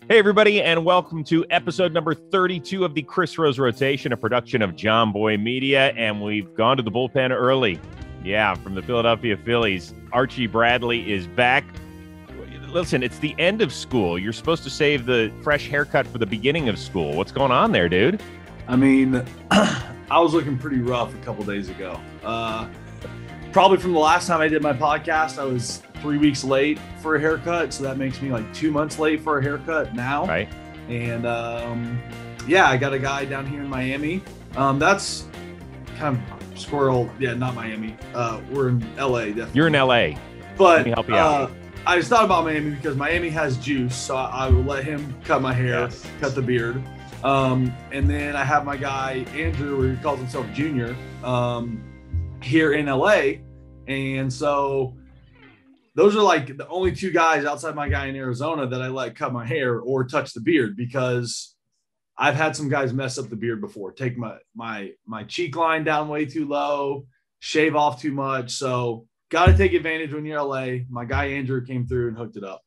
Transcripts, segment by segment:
Hey, everybody, and welcome to episode number 32 of the Chris Rose Rotation, a production of Jomboy Media, and we've gone to the bullpen early. Yeah, from the Philadelphia Phillies, Archie Bradley is back. Listen, it's the end of school. You're supposed to save the fresh haircut for the beginning of school. What's going on there, dude? I mean, I was looking pretty rough a couple days ago. Probably from the last time I did my podcast, I was 3 weeks late for a haircut. So that makes me like 2 months late for a haircut now. Right. And yeah, I got a guy down here in Miami. That's kind of squirrel. Yeah, not Miami. We're in LA. Definitely. You're in LA. But let me help you out. I just thought about Miami because Miami has juice. So I will let him cut my hair, cut the beard. And then I have my guy, Andrew, who calls himself Junior, here in LA. And so those are like the only two guys outside my guy in Arizona that I let cut my hair or touch the beard, because I've had some guys mess up the beard before, take my cheek line down way too low, shave off too much. So got to take advantage when you're LA. My guy, Andrew, came through and hooked it up.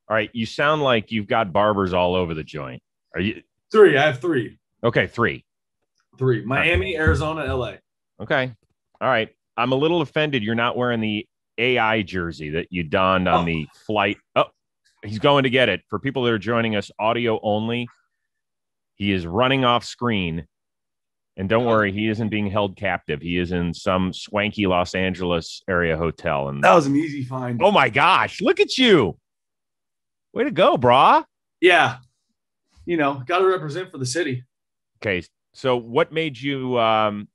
All right. You sound like you've got barbers all over the joint. Are you? Three. I have three. Okay. Three. Miami, Arizona, LA. Okay. All right. I'm a little offended you're not wearing the AI jersey that you donned on the flight. Oh, he's going to get it. For people that are joining us audio only, he is running off screen. And don't worry, he isn't being held captive. He is in some swanky Los Angeles area hotel. And that was an easy find. Oh, my gosh. Look at you. Way to go, brah. Yeah. You know, got to represent for the city. Okay. So what made you,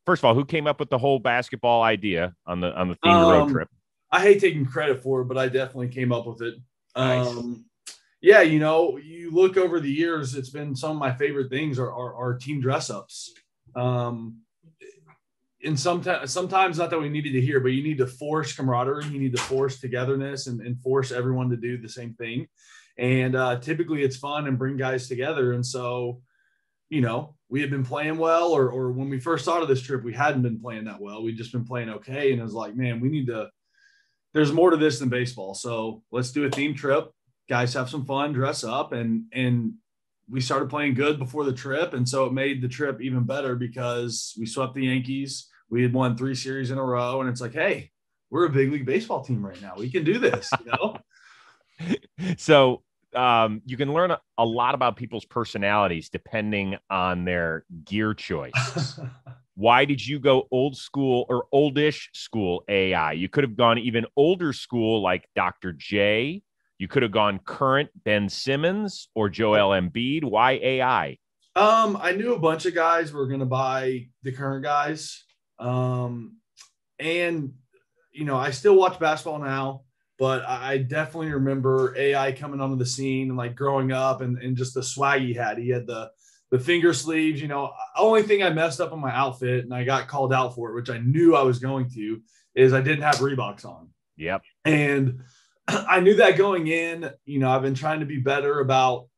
first of all, who came up with the whole basketball idea on the themed road trip? I hate taking credit for it, but I definitely came up with it. Nice. Yeah, you know, you look over the years, it's been some of my favorite things are team dress ups. And sometimes not that we needed to hear, but you need to force camaraderie, you need to force togetherness and force everyone to do the same thing. And typically it's fun and bring guys together. And so, you know, we had been playing well, or when we first started this trip, we hadn't been playing that well. We'd just been playing okay. And it was like, man, there's more to this than baseball. So let's do a team trip. Guys have some fun, dress up. And we started playing good before the trip. And so it made the trip even better because we swept the Yankees. We had won 3 series in a row. And it's like, hey, we're a big league baseball team right now. We can do this, you know? So you can learn a lot about people's personalities depending on their gear choice. Why did you go old school or oldish school AI? You could have gone even older school like Dr. J. You could have gone current Ben Simmons or Joel Embiid. Why AI? I knew a bunch of guys were going to buy the current guys. And, you know, I still watch basketball now. But I definitely remember AI coming onto the scene and like growing up and just the swag he had. He had the finger sleeves, you know. Only thing I messed up on my outfit and I got called out for it, which I knew I was going to, is I didn't have Reeboks on. Yep. And I knew that going in. You know, I've been trying to be better about,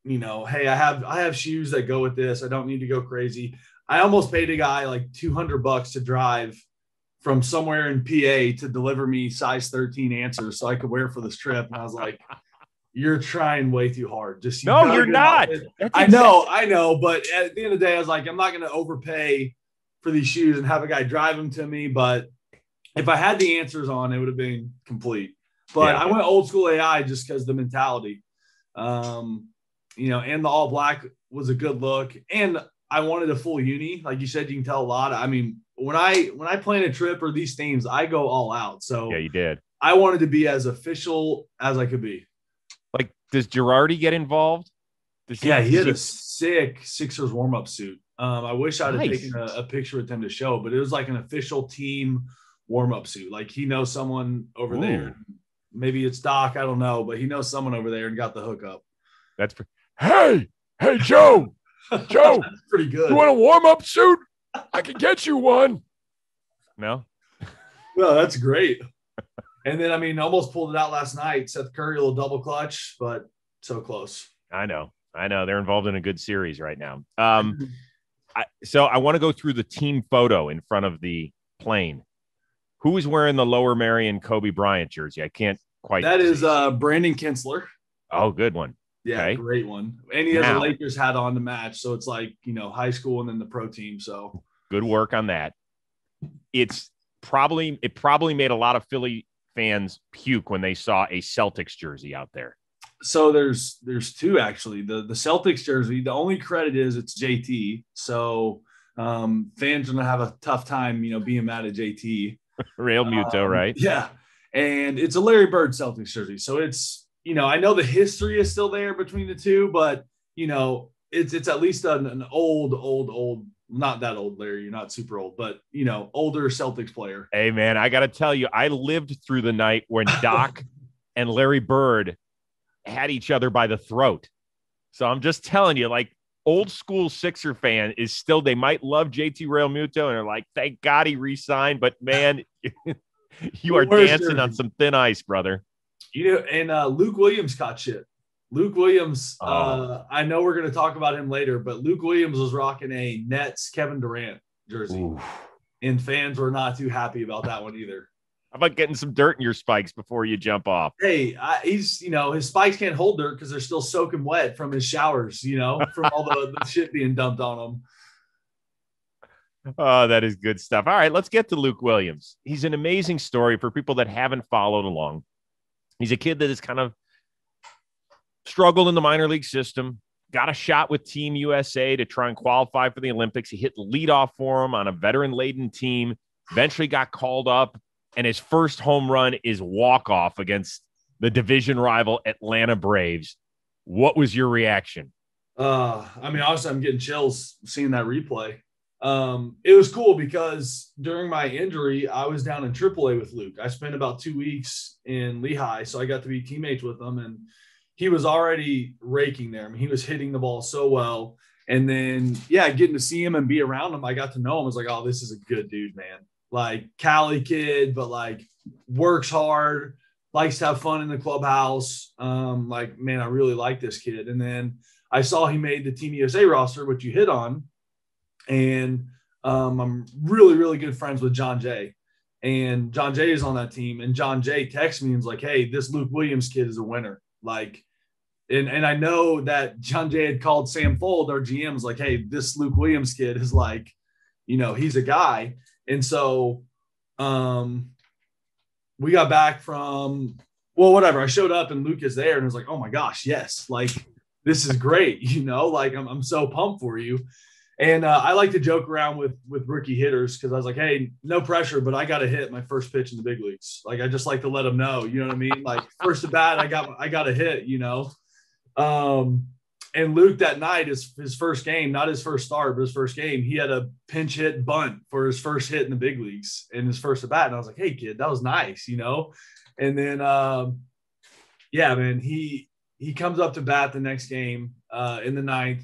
you know, hey, I have shoes that go with this. I don't need to go crazy. I almost paid a guy like $200 to drive from somewhere in PA to deliver me size 13 answers so I could wear for this trip. And I was like, you're trying way too hard. No, you're not. I know. But at the end of the day, I was like, I'm not going to overpay for these shoes and have a guy drive them to me. But if I had the answers on, it would have been complete. But I went old school AI just because the mentality, you know, and the all black was a good look. And I wanted a full uni. Like you said, you can tell a lot. I mean, when I plan a trip or these themes, I go all out. So yeah, you did. I wanted to be as official as I could be. Like, does Girardi get involved? He had a sick Sixers warm-up suit. I wish I'd have taken a picture with him to show, but it was like an official team warm-up suit. Like he knows someone over there. Maybe it's Doc, I don't know, but he knows someone over there and got the hookup. Hey, Joe. Joe, that's pretty good. You want a warm-up suit? I can get you one. No? Well, that's great. And then, I mean, almost pulled it out last night. Seth Curry, a little double clutch, but so close. I know. They're involved in a good series right now. So I want to go through the team photo in front of the plane. Who is wearing the Lower Merion Kobe Bryant jersey? I can't quite. That is Brandon Kinsler. Oh, good one. Yeah, Okay. great one. And he has a Lakers hat on to match. So it's like, high school and then the pro team. So good work on that. It probably made a lot of Philly fans puke when they saw a Celtics jersey out there. So there's two actually. The Celtics jersey, the only credit is it's JT. So fans are gonna have a tough time, being mad at JT. Real Muto, right? Yeah. And it's a Larry Bird Celtics jersey. So it's, I know the history is still there between the two, but it's at least an old, not that old, Larry. You're not super old, but older Celtics player. Hey man, I gotta tell you, I lived through the night when Doc and Larry Bird had each other by the throat. So I'm just telling you, like, old school Sixer fan is still, they might love JT Realmuto and they're like, thank God he re-signed, but man, you are dancing on some thin ice, brother. And Luke Williams caught shit. Luke Williams, I know we're going to talk about him later, but Luke Williams was rocking a Nets Kevin Durant jersey. Oof. And fans were not too happy about that one either. How about getting some dirt in your spikes before you jump off? Hey, he's, his spikes can't hold dirt because they're still soaking wet from his showers, from all the shit being dumped on them. Oh, that is good stuff. All right, let's get to Luke Williams. He's an amazing story for people that haven't followed along. He's a kid that has kind of struggled in the minor league system, got a shot with Team USA to try and qualify for the Olympics. He hit leadoff for him on a veteran-laden team, eventually got called up, and his first home run is walk-off against the division rival Atlanta Braves. What was your reaction? Honestly, I'm getting chills seeing that replay. It was cool because during my injury, I was down in AAA with Luke. I spent about 2 weeks in Lehigh, so I got to be teammates with him, and he was already raking there. I mean, he was hitting the ball so well. And then, getting to see him and be around him, I got to know him. I was like, oh, this is a good dude, man. Like, Cali kid, but like works hard, likes to have fun in the clubhouse. Man, I really like this kid. And then I saw he made the Team USA roster, which you hit on. And I'm really, really good friends with John Jay. And John Jay is on that team. And John Jay texts me and is like, hey, this Luke Williams kid is a winner. Like, and I know that John Jay had called Sam Fold, our GM, was like, hey, this Luke Williams kid is like, he's a guy. And so we got back from, whatever. I showed up and Luke is there and was like, oh my gosh, yes. Like, this is great. Like I'm so pumped for you. And I like to joke around with rookie hitters because I was like, hey, no pressure, but I got to hit my first pitch in the big leagues. Like, I just like to let them know, you know what I mean? Like, first at bat, I got to hit, And Luke that night, his first game, not his first start, but his first game, he had a pinch hit bunt for his first hit in the big leagues in his first at bat. And I was like, hey, kid, that was nice, And then, man, he comes up to bat the next game in the ninth.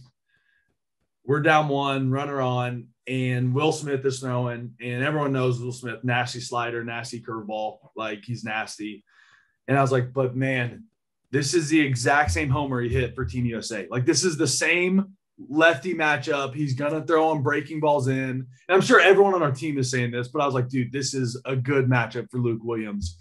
We're down 1, runner on, and Will Smith is throwing, and everyone knows Will Smith, nasty slider, nasty curveball, like he's nasty. And I was like, but man, this is the exact same homer he hit for Team USA. Like, this is the same lefty matchup. He's going to throw him breaking balls in. And I'm sure everyone on our team is saying this, but I was like, dude, this is a good matchup for Luke Williams.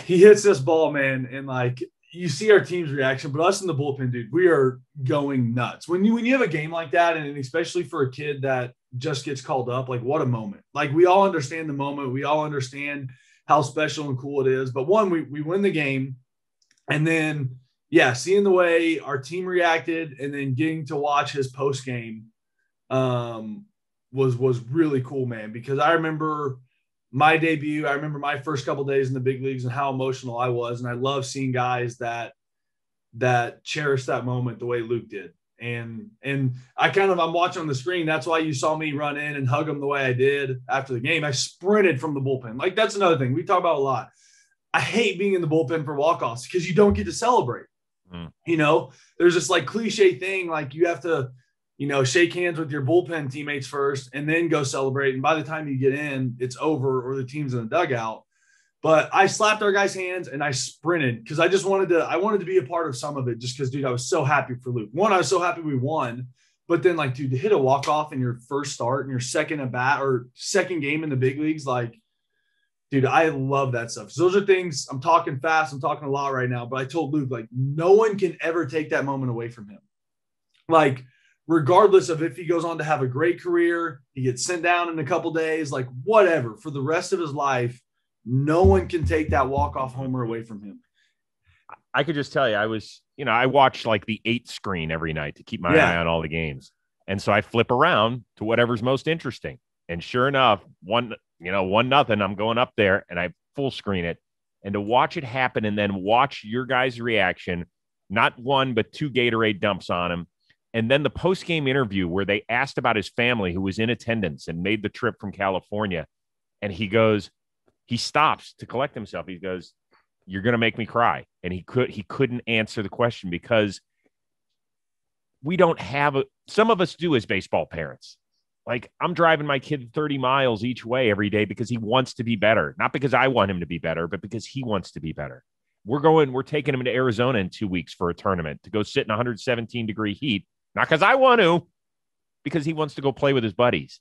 He hits this ball, man, and like, you see our team's reaction, but us in the bullpen, dude, we are going nuts. When you have a game like that, and especially for a kid that just gets called up, like, what a moment. Like, we all understand the moment. We all understand how special and cool it is. But one, we win the game. And then, seeing the way our team reacted and then getting to watch his post game was really cool, man, because I remember my debut. I remember my first couple of days in the big leagues and how emotional I was. And I love seeing guys that cherish that moment the way Luke did. And I'm watching on the screen. That's why you saw me run in and hug him the way I did after the game. I sprinted from the bullpen. Like, that's another thing we talk about a lot. I hate being in the bullpen for walk-offs because you don't get to celebrate. There's this like cliche thing. Like, you have to, shake hands with your bullpen teammates first and then go celebrate. And by the time you get in, it's over or the team's in the dugout. But I slapped our guys' hands and I sprinted because I just wanted to be a part of some of it just because, dude, I was so happy for Luke. One, I was so happy we won. But then, like, dude, to hit a walk-off in your first start and your second at bat or second game in the big leagues, like, Dude, I love that stuff. So those are things. I'm talking fast. I'm talking a lot right now, but I told Luke, like, no one can ever take that moment away from him. Like, regardless of if he goes on to have a great career, he gets sent down in a couple days, like whatever, for the rest of his life, no one can take that walk-off homer away from him. I could just tell you, I watch like the 8 screen every night to keep my eye on all the games. And so I flip around to whatever's most interesting. And sure enough, 1-0, I'm going up there and I full screen it. And to watch it happen and then watch your guys' reaction, not 1, but 2 Gatorade dumps on him. And then the post-game interview where they asked about his family who was in attendance and made the trip from California. And he stops to collect himself. He goes, "You're going to make me cry." And he couldn't answer the question because we don't have some of us do as baseball parents. Like, I'm driving my kid 30 miles each way every day because he wants to be better. Not because I want him to be better, but because he wants to be better. We're taking him to Arizona in 2 weeks for a tournament to go sit in 117-degree heat. Not because I want to, because he wants to go play with his buddies.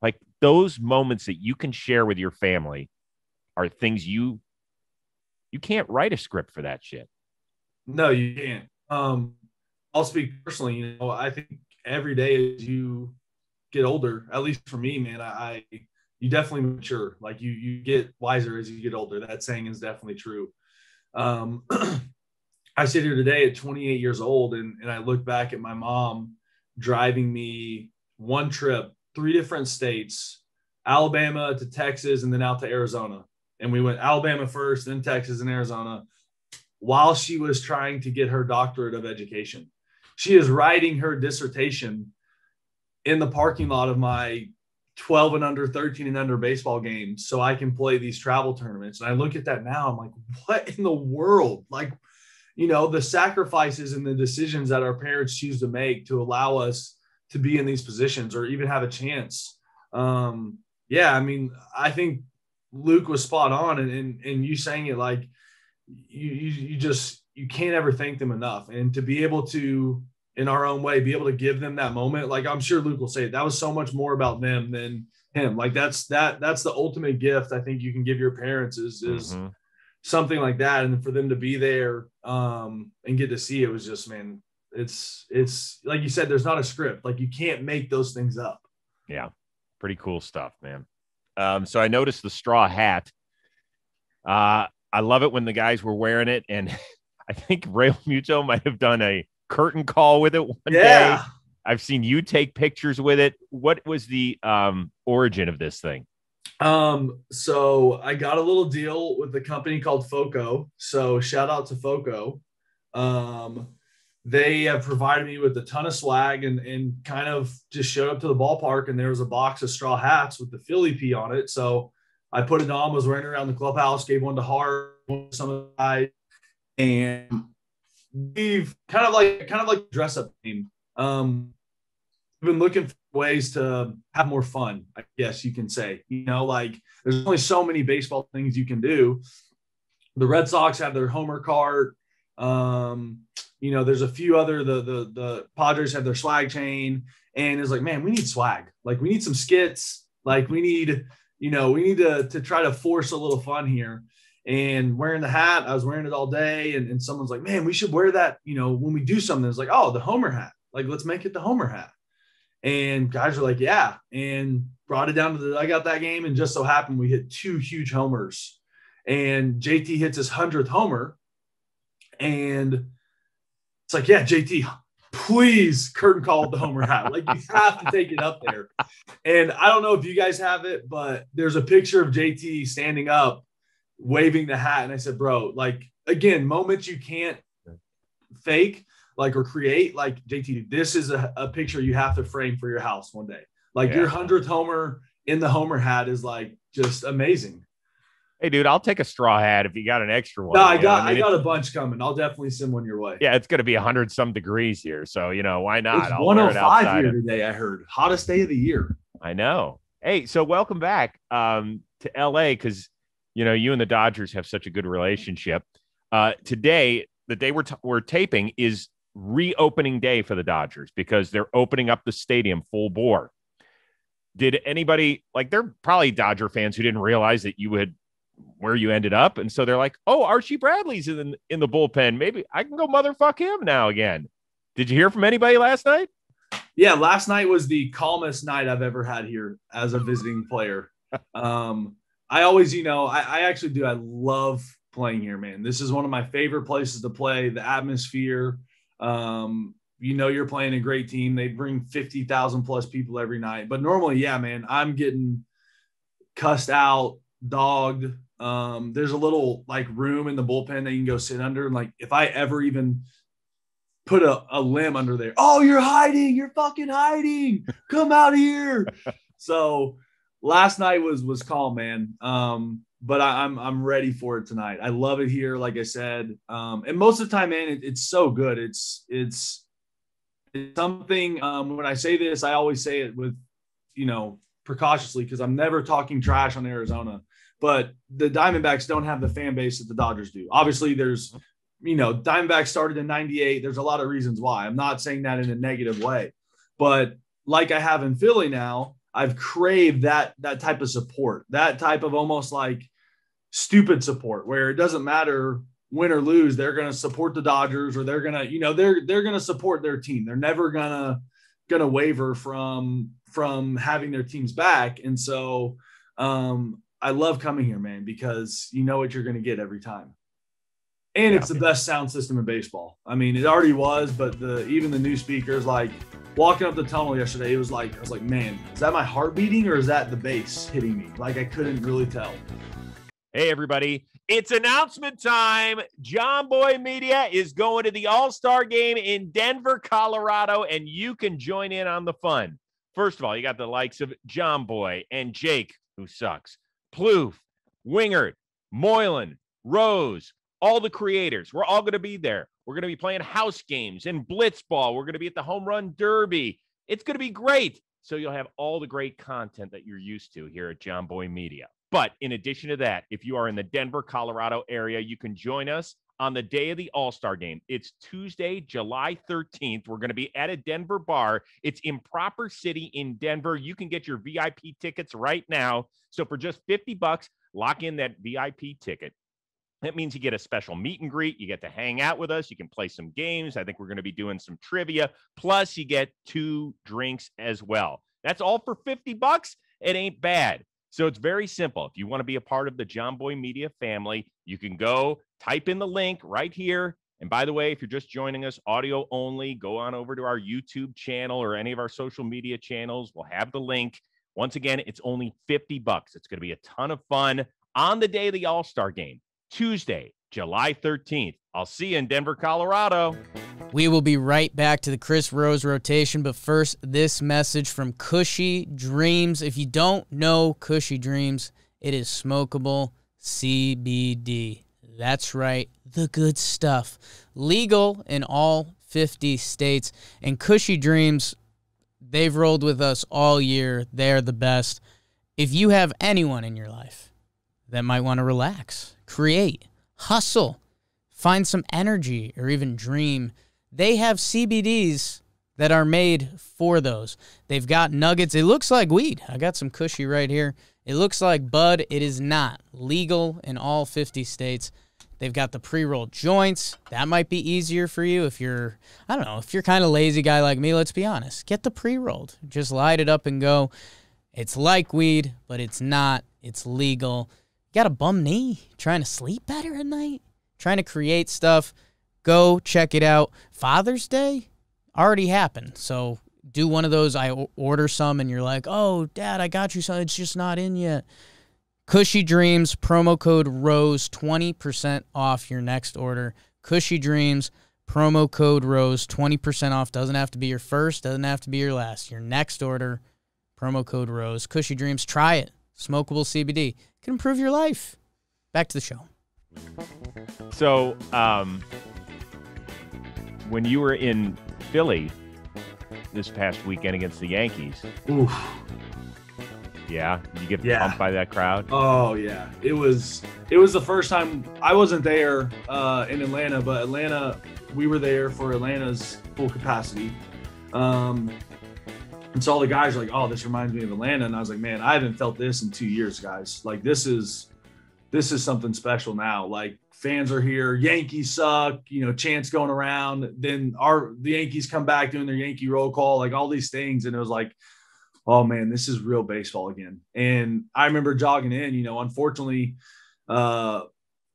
Like, those moments that you can share with your family are things you can't write a script for that shit. No, you can't. I'll speak personally. I think every day as you get older, at least for me, man, you definitely mature. Like you get wiser as you get older. That saying is definitely true. I sit here today at 28 years old and I look back at my mom driving me one trip, 3 different states, Alabama to Texas, and then out to Arizona. And we went Alabama first, then Texas and Arizona, while she was trying to get her doctorate of education. She is writing her dissertation in the parking lot of my 12 and under, 13 and under baseball games so I can play these travel tournaments. And I look at that now, I'm like, what in the world? Like, the sacrifices and the decisions that our parents choose to make to allow us to be in these positions or even have a chance. I think Luke was spot on, and you saying it, like you can't ever thank them enough. And to be able to, in our own way, be able to give them that moment, like I'm sure Luke will say that was so much more about them than him. Like that's the ultimate gift I think you can give your parents is mm-hmm. something like that. And for them to be there and get to see it was just, man, it's like you said, there's not a script. Like you can't make those things up. Yeah. Pretty cool stuff, man. So I noticed the straw hat. I love it when the guys were wearing it. And I think Ray Muto might have done a curtain call with it one day. I've seen you take pictures with it. What was the origin of this thing? So I got a little deal with a company called Foco. So shout out to Foco. They have provided me with a ton of swag and kind of just showed up to the ballpark and there was a box of straw hats with the Philly P on it. So I put it on, was wearing it around the clubhouse, gave one to Hart, some of the guys, and we've kind of like dress up team. We've been looking for ways to have more fun, I guess you can say. Like there's only so many baseball things you can do. The Red Sox have their Homer cart. There's a few other, the Padres have their swag chain, and it's like, man, we need swag. Like we need some skits. Like we need to try to force a little fun here. And wearing the hat, I was wearing it all day. And someone's like, man, we should wear that, when we do something. It's like, oh, the Homer hat. Like, let's make it the Homer hat. And guys are like, yeah. And brought it down to the dugout that game. And just so happened we hit 2 huge homers. And JT hits his 100th homer. And it's like, yeah, JT, please curtain call with the Homer hat. Like, you have to take it up there. And I don't know if you guys have it, but there's a picture of JT standing up, waving the hat. And I said, bro, like, again, moments you can't fake, like, or create. Like, JT, this is a picture you have to frame for your house one day. Like, your 100th homer in the Homer hat is, like, just amazing. Hey, dude, I'll take a straw hat if you got an extra one. No, I got a bunch coming. I'll definitely send one your way. Yeah, it's going to be 100-some degrees here. So, why not? It's 105 here today, I heard. Hottest day of the year. I know. Hey, so welcome back to LA because, you and the Dodgers have such a good relationship. Today, the day we're taping is reopening day for the Dodgers because they're opening up the stadium full bore. Did anybody, like, there are probably Dodger fans who didn't realize that you had where you ended up. And so they're like, oh, Archie Bradley's in the bullpen. Maybe I can go motherfuck him now again. Did you hear from anybody last night? Yeah, last night was the calmest night I've ever had here as a visiting player. I always, I actually do. I love playing here, man. This is one of my favorite places to play. The atmosphere, you're playing a great team. They bring 50,000 plus people every night. But normally, yeah, man, I'm getting cussed out, dogged. There's a little like room in the bullpen that you can go sit under. And like, if I ever even put a limb under there, oh, you're hiding, you're fucking hiding, come out here. So last night was calm, man. But I'm ready for it tonight. I love it here, like I said. And most of the time, man, it's so good. It's something. When I say this, I always say it with, precautiously, because I'm never talking trash on Arizona. But the Diamondbacks don't have the fan base that the Dodgers do. Obviously, there's, Diamondbacks started in '98. There's a lot of reasons why. I'm not saying that in a negative way, but like I have in Philly now, I've craved that type of support, that type of almost like stupid support, where it doesn't matter win or lose, they're going to support the Dodgers, or they're going to, they're going to support their team. They're never going to waver from having their teams back. And so I love coming here, man, because you know what you're going to get every time. And it's the best sound system in baseball. I mean, it already was, but even the new speakers, like walking up the tunnel yesterday, I was like, man, is that my heart beating or is that the bass hitting me? Like, I couldn't really tell. Hey, everybody. It's announcement time. Jomboy Media is going to the All-Star game in Denver, Colorado, and you can join in on the fun. First of all, you got the likes of Jomboy and Jake, who sucks, Plouffe, Wingert, Moylan, Rose, all the creators. We're all going to be there. We're going to be playing house games and blitzball. We're going to be at the home run derby. It's going to be great. So you'll have all the great content that you're used to here at Jomboy Media. But in addition to that, if you are in the Denver, Colorado area, you can join us on the day of the All-Star game. It's Tuesday, July 13th. We're going to be at a Denver bar. It's Improper City in Denver. You can get your VIP tickets right now. So for just $50, lock in that VIP ticket. That means you get a special meet and greet. You get to hang out with us. You can play some games. I think we're going to be doing some trivia. Plus, you get 2 drinks as well. That's all for $50. It ain't bad. So it's very simple. If you want to be a part of the Jomboy Media family, you can go type in the link right here. And by the way, if you're just joining us audio only, go on over to our YouTube channel or any of our social media channels. We'll have the link. Once again, it's only $50. It's going to be a ton of fun on the day of the All-Star game, Tuesday, July 13th. I'll see you in Denver, Colorado. We will be right back to the Chris Rose rotation, but first, this message from Cushy Dreams. If you don't know Cushy Dreams, it is smokable CBD. That's right, the good stuff. Legal in all 50 states, and Cushy Dreams, they've rolled with us all year. They're the best. If you have anyone in your life that might want to relax, create, hustle, find some energy, or even dream, they have CBDs that are made for those. They've got nuggets. It looks like weed. I got some Cushy right here. It looks like bud. It is not. Legal in all 50 states. They've got the pre-rolled joints. That might be easier for you if you're, I don't know, if you're kind of lazy guy like me, let's be honest. Get the pre-rolled. Just light it up and go. It's like weed, but it's not. It's legal. You got a bum knee? Trying to sleep better at night? Trying to create stuff? Go check it out. Father's Day already happened, so do one of those. I order some, and you're like, oh, Dad, I got you some. It's just not in yet. Cushy Dreams, promo code ROSE, 20% off your next order. Cushy Dreams, promo code ROSE, 20% off. Doesn't have to be your first, doesn't have to be your last. Your next order, promo code ROSE. Cushy Dreams, try it. Smokable CBD. Can improve your life. Back to the show. So, when you were in Philly this past weekend against the Yankees, oof. Yeah, did you get pumped by that crowd? Oh yeah, it was the first time. I wasn't there in Atlanta, but Atlanta, we were there for Atlanta's full capacity. And so all the guys were like, "Oh, this reminds me of Atlanta," and I was like, "Man, I haven't felt this in 2 years, guys. Like this is this is something special now. Like fans are here. Yankees suck, chants going around. Then the Yankees come back doing their Yankee roll call, like all these things. And it was like, oh man, this is real baseball again. And I remember jogging in, unfortunately,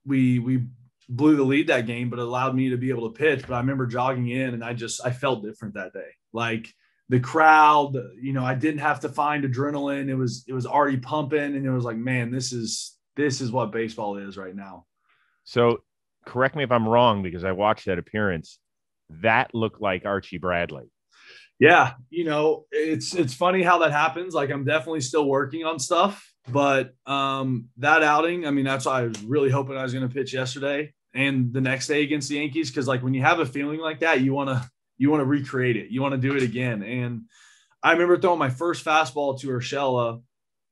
we blew the lead that game, but it allowed me to be able to pitch. But I remember jogging in and I felt different that day. Like the crowd, I didn't have to find adrenaline. It was already pumping. And it was like, man, this is what baseball is right now. So correct me if I'm wrong, because I watched that appearance. That looked like Archie Bradley. Yeah. It's funny how that happens. Like I'm definitely still working on stuff, but that outing, I mean, that's why I was really hoping I was going to pitch yesterday and the next day against the Yankees. Cause like when you have a feeling like that, you want to recreate it. You want to do it again. And I remember throwing my first fastball to Urshela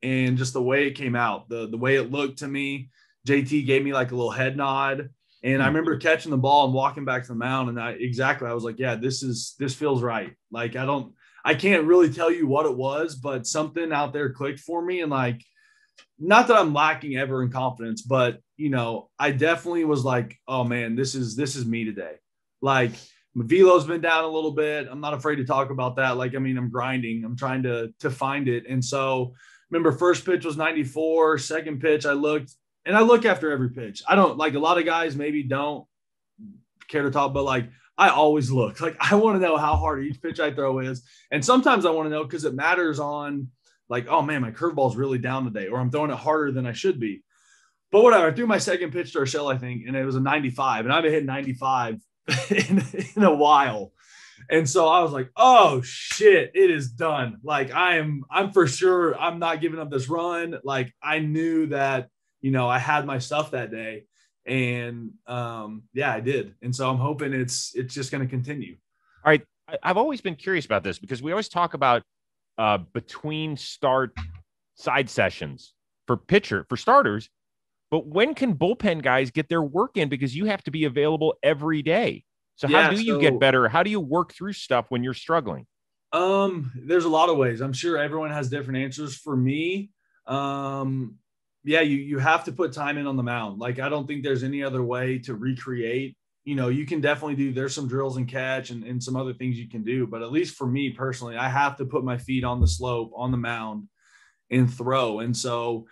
and just the way it came out, the way it looked to me. JT gave me like a little head nod. And I remember catching the ball and walking back to the mound. And I was like, yeah, this feels right. Like, I can't really tell you what it was, but something out there clicked for me. And like, not that I'm lacking ever in confidence, but I definitely was like, oh man, this is me today. Like my velo's been down a little bit. I'm not afraid to talk about that. Like, I mean, I'm grinding, I'm trying to find it. And so remember first pitch was 94, second pitch, I look after every pitch. I don't, like a lot of guys maybe don't care to talk, but like I always look. Like I want to know how hard each pitch I throw is. And sometimes I want to know because it matters on like, oh man, my curveball's really down today, or I'm throwing it harder than I should be. But whatever, I threw my second pitch to Urshela, I think, and it was a 95. And I haven't hit 95 in a while. And so I was like, oh shit, it is done. Like I'm for sure I'm not giving up this run. Like I knew that, I had my stuff that day. And yeah, I did. And so I'm hoping it's just going to continue. All right. I've always been curious about this because we always talk about between start side sessions for starters, but when can bullpen guys get their work in? Because you have to be available every day. So how do you get better? How do you work through stuff when you're struggling? There's a lot of ways. I'm sure everyone has different answers. For me, yeah, you have to put time in on the mound. Like, I don't think there's any other way to recreate. You can definitely there's some drills and catch and some other things you can do. But at least for me personally, I have to put my feet on the slope, on the mound and throw. And so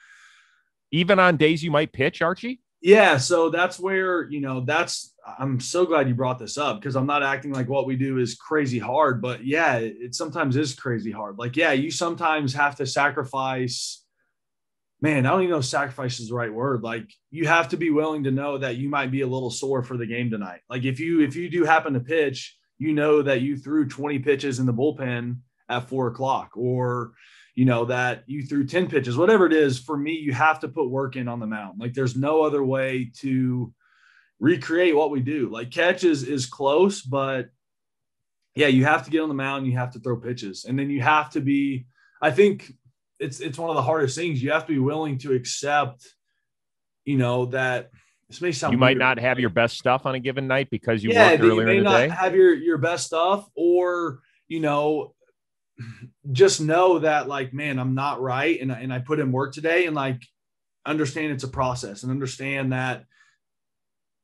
even on days you might pitch, Archie? Yeah. So that's where, I'm so glad you brought this up because I'm not acting like what we do is crazy hard, but yeah, it sometimes is crazy hard. Like, yeah, you sometimes have to sacrifice. Man, I don't even know if sacrifice is the right word. Like you have to be willing to know that you might be a little sore for the game tonight. Like if you do happen to pitch, that you threw 20 pitches in the bullpen at 4:00 or, that you threw 10 pitches, whatever it is. For me, you have to put work in on the mound. Like there's no other way to recreate what we do. Like catch is close, but yeah, you have to get on the mound. You have to throw pitches. And then you have to be, I think, it's one of the hardest things. You have to be willing to accept, that this may sound you might not have your best stuff on a given night because you worked earlier in the day. Have your best stuff, or just know that like, man, I'm not right, and I put in work today, and like understand it's a process, and understand that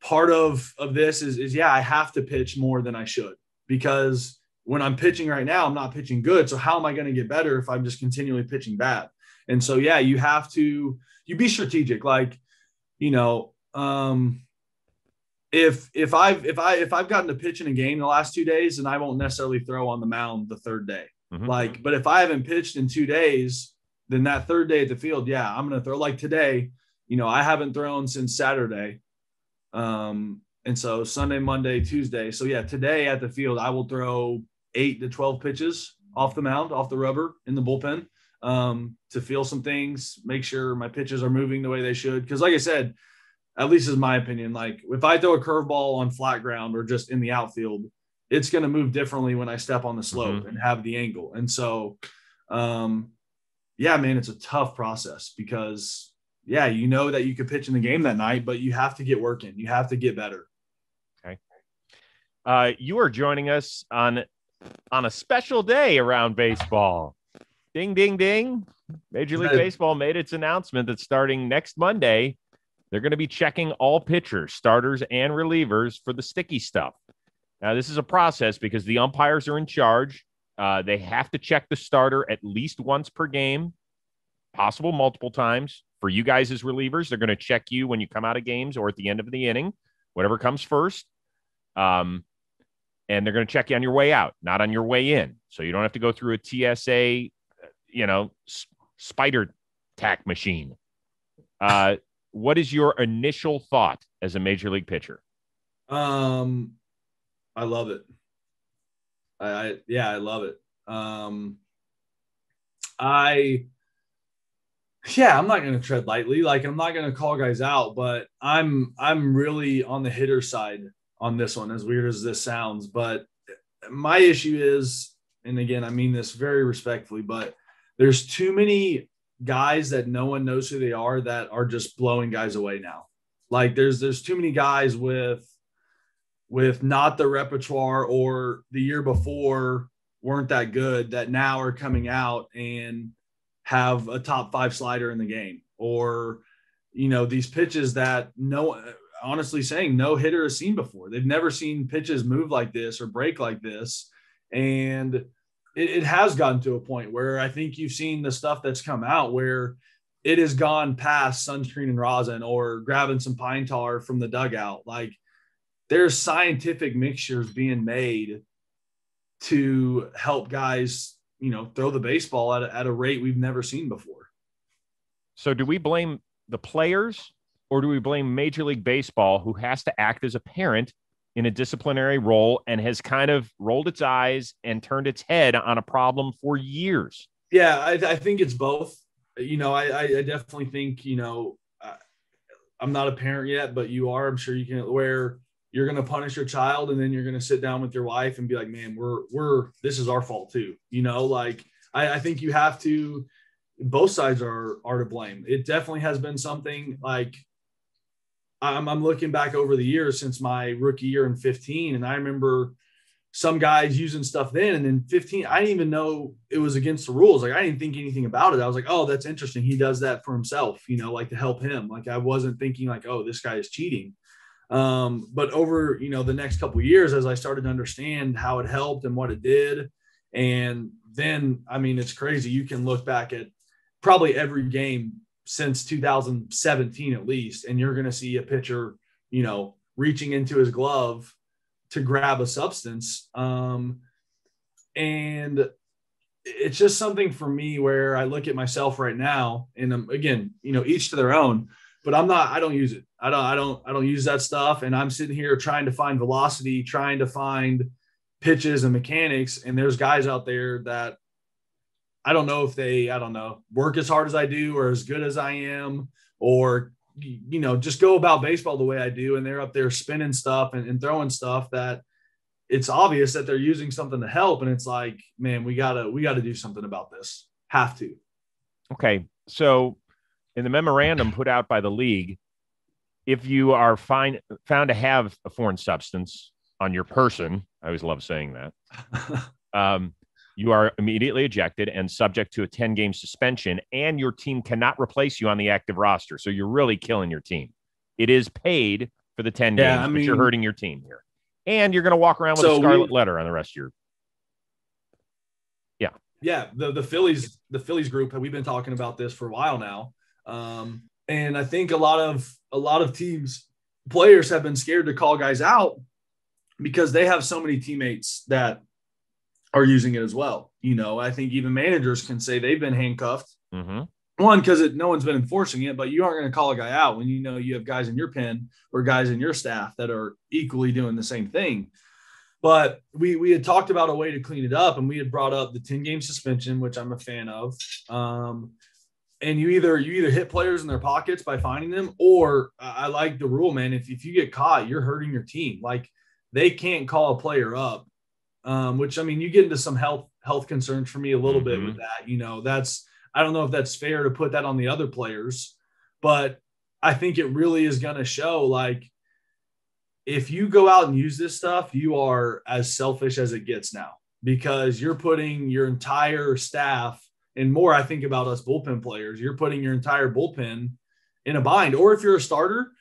part of this is yeah, I have to pitch more than I should because when I'm pitching right now, I'm not pitching good. So how am I going to get better if I'm just continually pitching bad? And so, yeah, you have to, be strategic. Like, if I've gotten to pitch in a game the last 2 days, then I won't necessarily throw on the mound the third day. Mm-hmm. Like, but if I haven't pitched in 2 days, then that third day at the field, yeah, I'm going to throw. Like today, I haven't thrown since Saturday. And so Sunday, Monday, Tuesday. So yeah, today at the field, I will throw 8 to 12 pitches off the mound, off the rubber in the bullpen, to feel some things, make sure my pitches are moving the way they should. Because like I said, at least is my opinion, like if I throw a curveball on flat ground or just in the outfield, it's going to move differently when I step on the slope and have the angle. And so, yeah, man, it's a tough process because, yeah, that you could pitch in the game that night, but you have to get working. You have to get better. Okay. You are joining us on a special day around baseball. Ding, ding, ding. Major League Baseball made its announcement that starting next Monday, They're going to be checking all pitchers, starters, and relievers for the sticky stuff. Now, this is a process because the umpires are in charge. They have to check the starter at least once per game, possible multiple times. For you guys as relievers, they're going to check you when you come out of games or at the end of the inning, whatever comes first. And they're going to check you on your way out, not on your way in. So you don't have to go through a TSA, spider tack machine. What is your initial thought as a major league pitcher? I love it. I love it. I'm not going to tread lightly. Like, I'm not going to call guys out, but I'm really on the hitter side on this one, as weird as this sounds. But my issue is, and again, I mean this very respectfully, but there's too many guys that no one knows who they are that are just blowing guys away now. Like, there's too many guys with not the repertoire or the year before weren't that good that now are coming out and have a top 5 slider in the game, or, these pitches that honestly saying no hitter has seen before. They've never seen pitches move like this or break like this. And it has gotten to a point where I think you've seen the stuff that's come out where it has gone past sunscreen and rosin or grabbing some pine tar from the dugout. Like, there's scientific mixtures being made to help guys, throw the baseball at a rate we've never seen before. So do we blame the players, or do we blame Major League Baseball, who has to act as a parent in a disciplinary role and has kind of rolled its eyes and turned its head on a problem for years? Yeah, I think it's both. I definitely think, I'm not a parent yet, but you are. I'm sure you can, where you're going to punish your child and then you're going to sit down with your wife and be like, man, this is our fault too. I think you have to, both sides are to blame. It definitely has been something like, I'm looking back over the years since my rookie year in 15. And I remember some guys using stuff then, and then 15, I didn't even know it was against the rules. Like, I didn't think anything about it. I was like, oh, that's interesting. He does that for himself, like to help him. Like, I wasn't thinking like, oh, this guy is cheating. But over, the next couple of years, as I started to understand how it helped and what it did. And then, I mean, it's crazy. You can look back at probably every game since 2017, at least, and you're going to see a pitcher, reaching into his glove to grab a substance. And it's just something for me where I look at myself right now, and again, each to their own, but I don't use it. I don't use that stuff. And I'm sitting here trying to find velocity, trying to find pitches and mechanics. And there's guys out there that I don't know if they, work as hard as I do or as good as I am, or, just go about baseball the way I do. And they're up there spinning stuff and throwing stuff that it's obvious that they're using something to help. And it's like, man, we gotta do something about this. Have to. Okay. So in the memorandum put out by the league, if you are found to have a foreign substance on your person, I always love saying that, you are immediately ejected and subject to a 10-game suspension, and your team cannot replace you on the active roster. So you're really killing your team. It is paid for the 10 games, but you're hurting your team here. And you're going to walk around with a scarlet letter on the rest of your. Yeah. Yeah. The Phillies group, we've been talking about this for a while now. And I think a lot of teams, players have been scared to call guys out because they have so many teammates that are using it as well. I think even managers can say they've been handcuffed. Mm-hmm. One, because no one's been enforcing it, but you aren't going to call a guy out when you have guys in your pen or guys in your staff that are equally doing the same thing. But we had talked about a way to clean it up, and we had brought up the 10-game suspension, which I'm a fan of. And you either hit players in their pockets by finding them, or I like the rule, man. If you get caught, you're hurting your team. Like, they can't call a player up, which, I mean, you get into some health concerns for me a little bit with that. I don't know if that's fair to put that on the other players, but I think it really is going to show, like, if you go out and use this stuff, you are as selfish as it gets now, because you're putting your entire staff, and more, I think about us bullpen players, you're putting your entire bullpen in a bind. Or if you're a starter,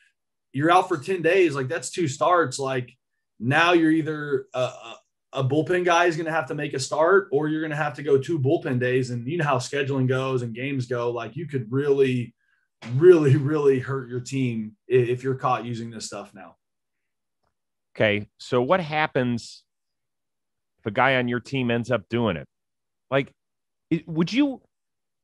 you're out for 10 days. Like that's 2 starts. Like now you're either a bullpen guy is going to have to make a start, or you're going to have to go 2 bullpen days. And you know how scheduling goes and games go. Like you could really, really, really hurt your team if you're caught using this stuff now. Okay. So what happens if a guy on your team ends up doing it? Like, would you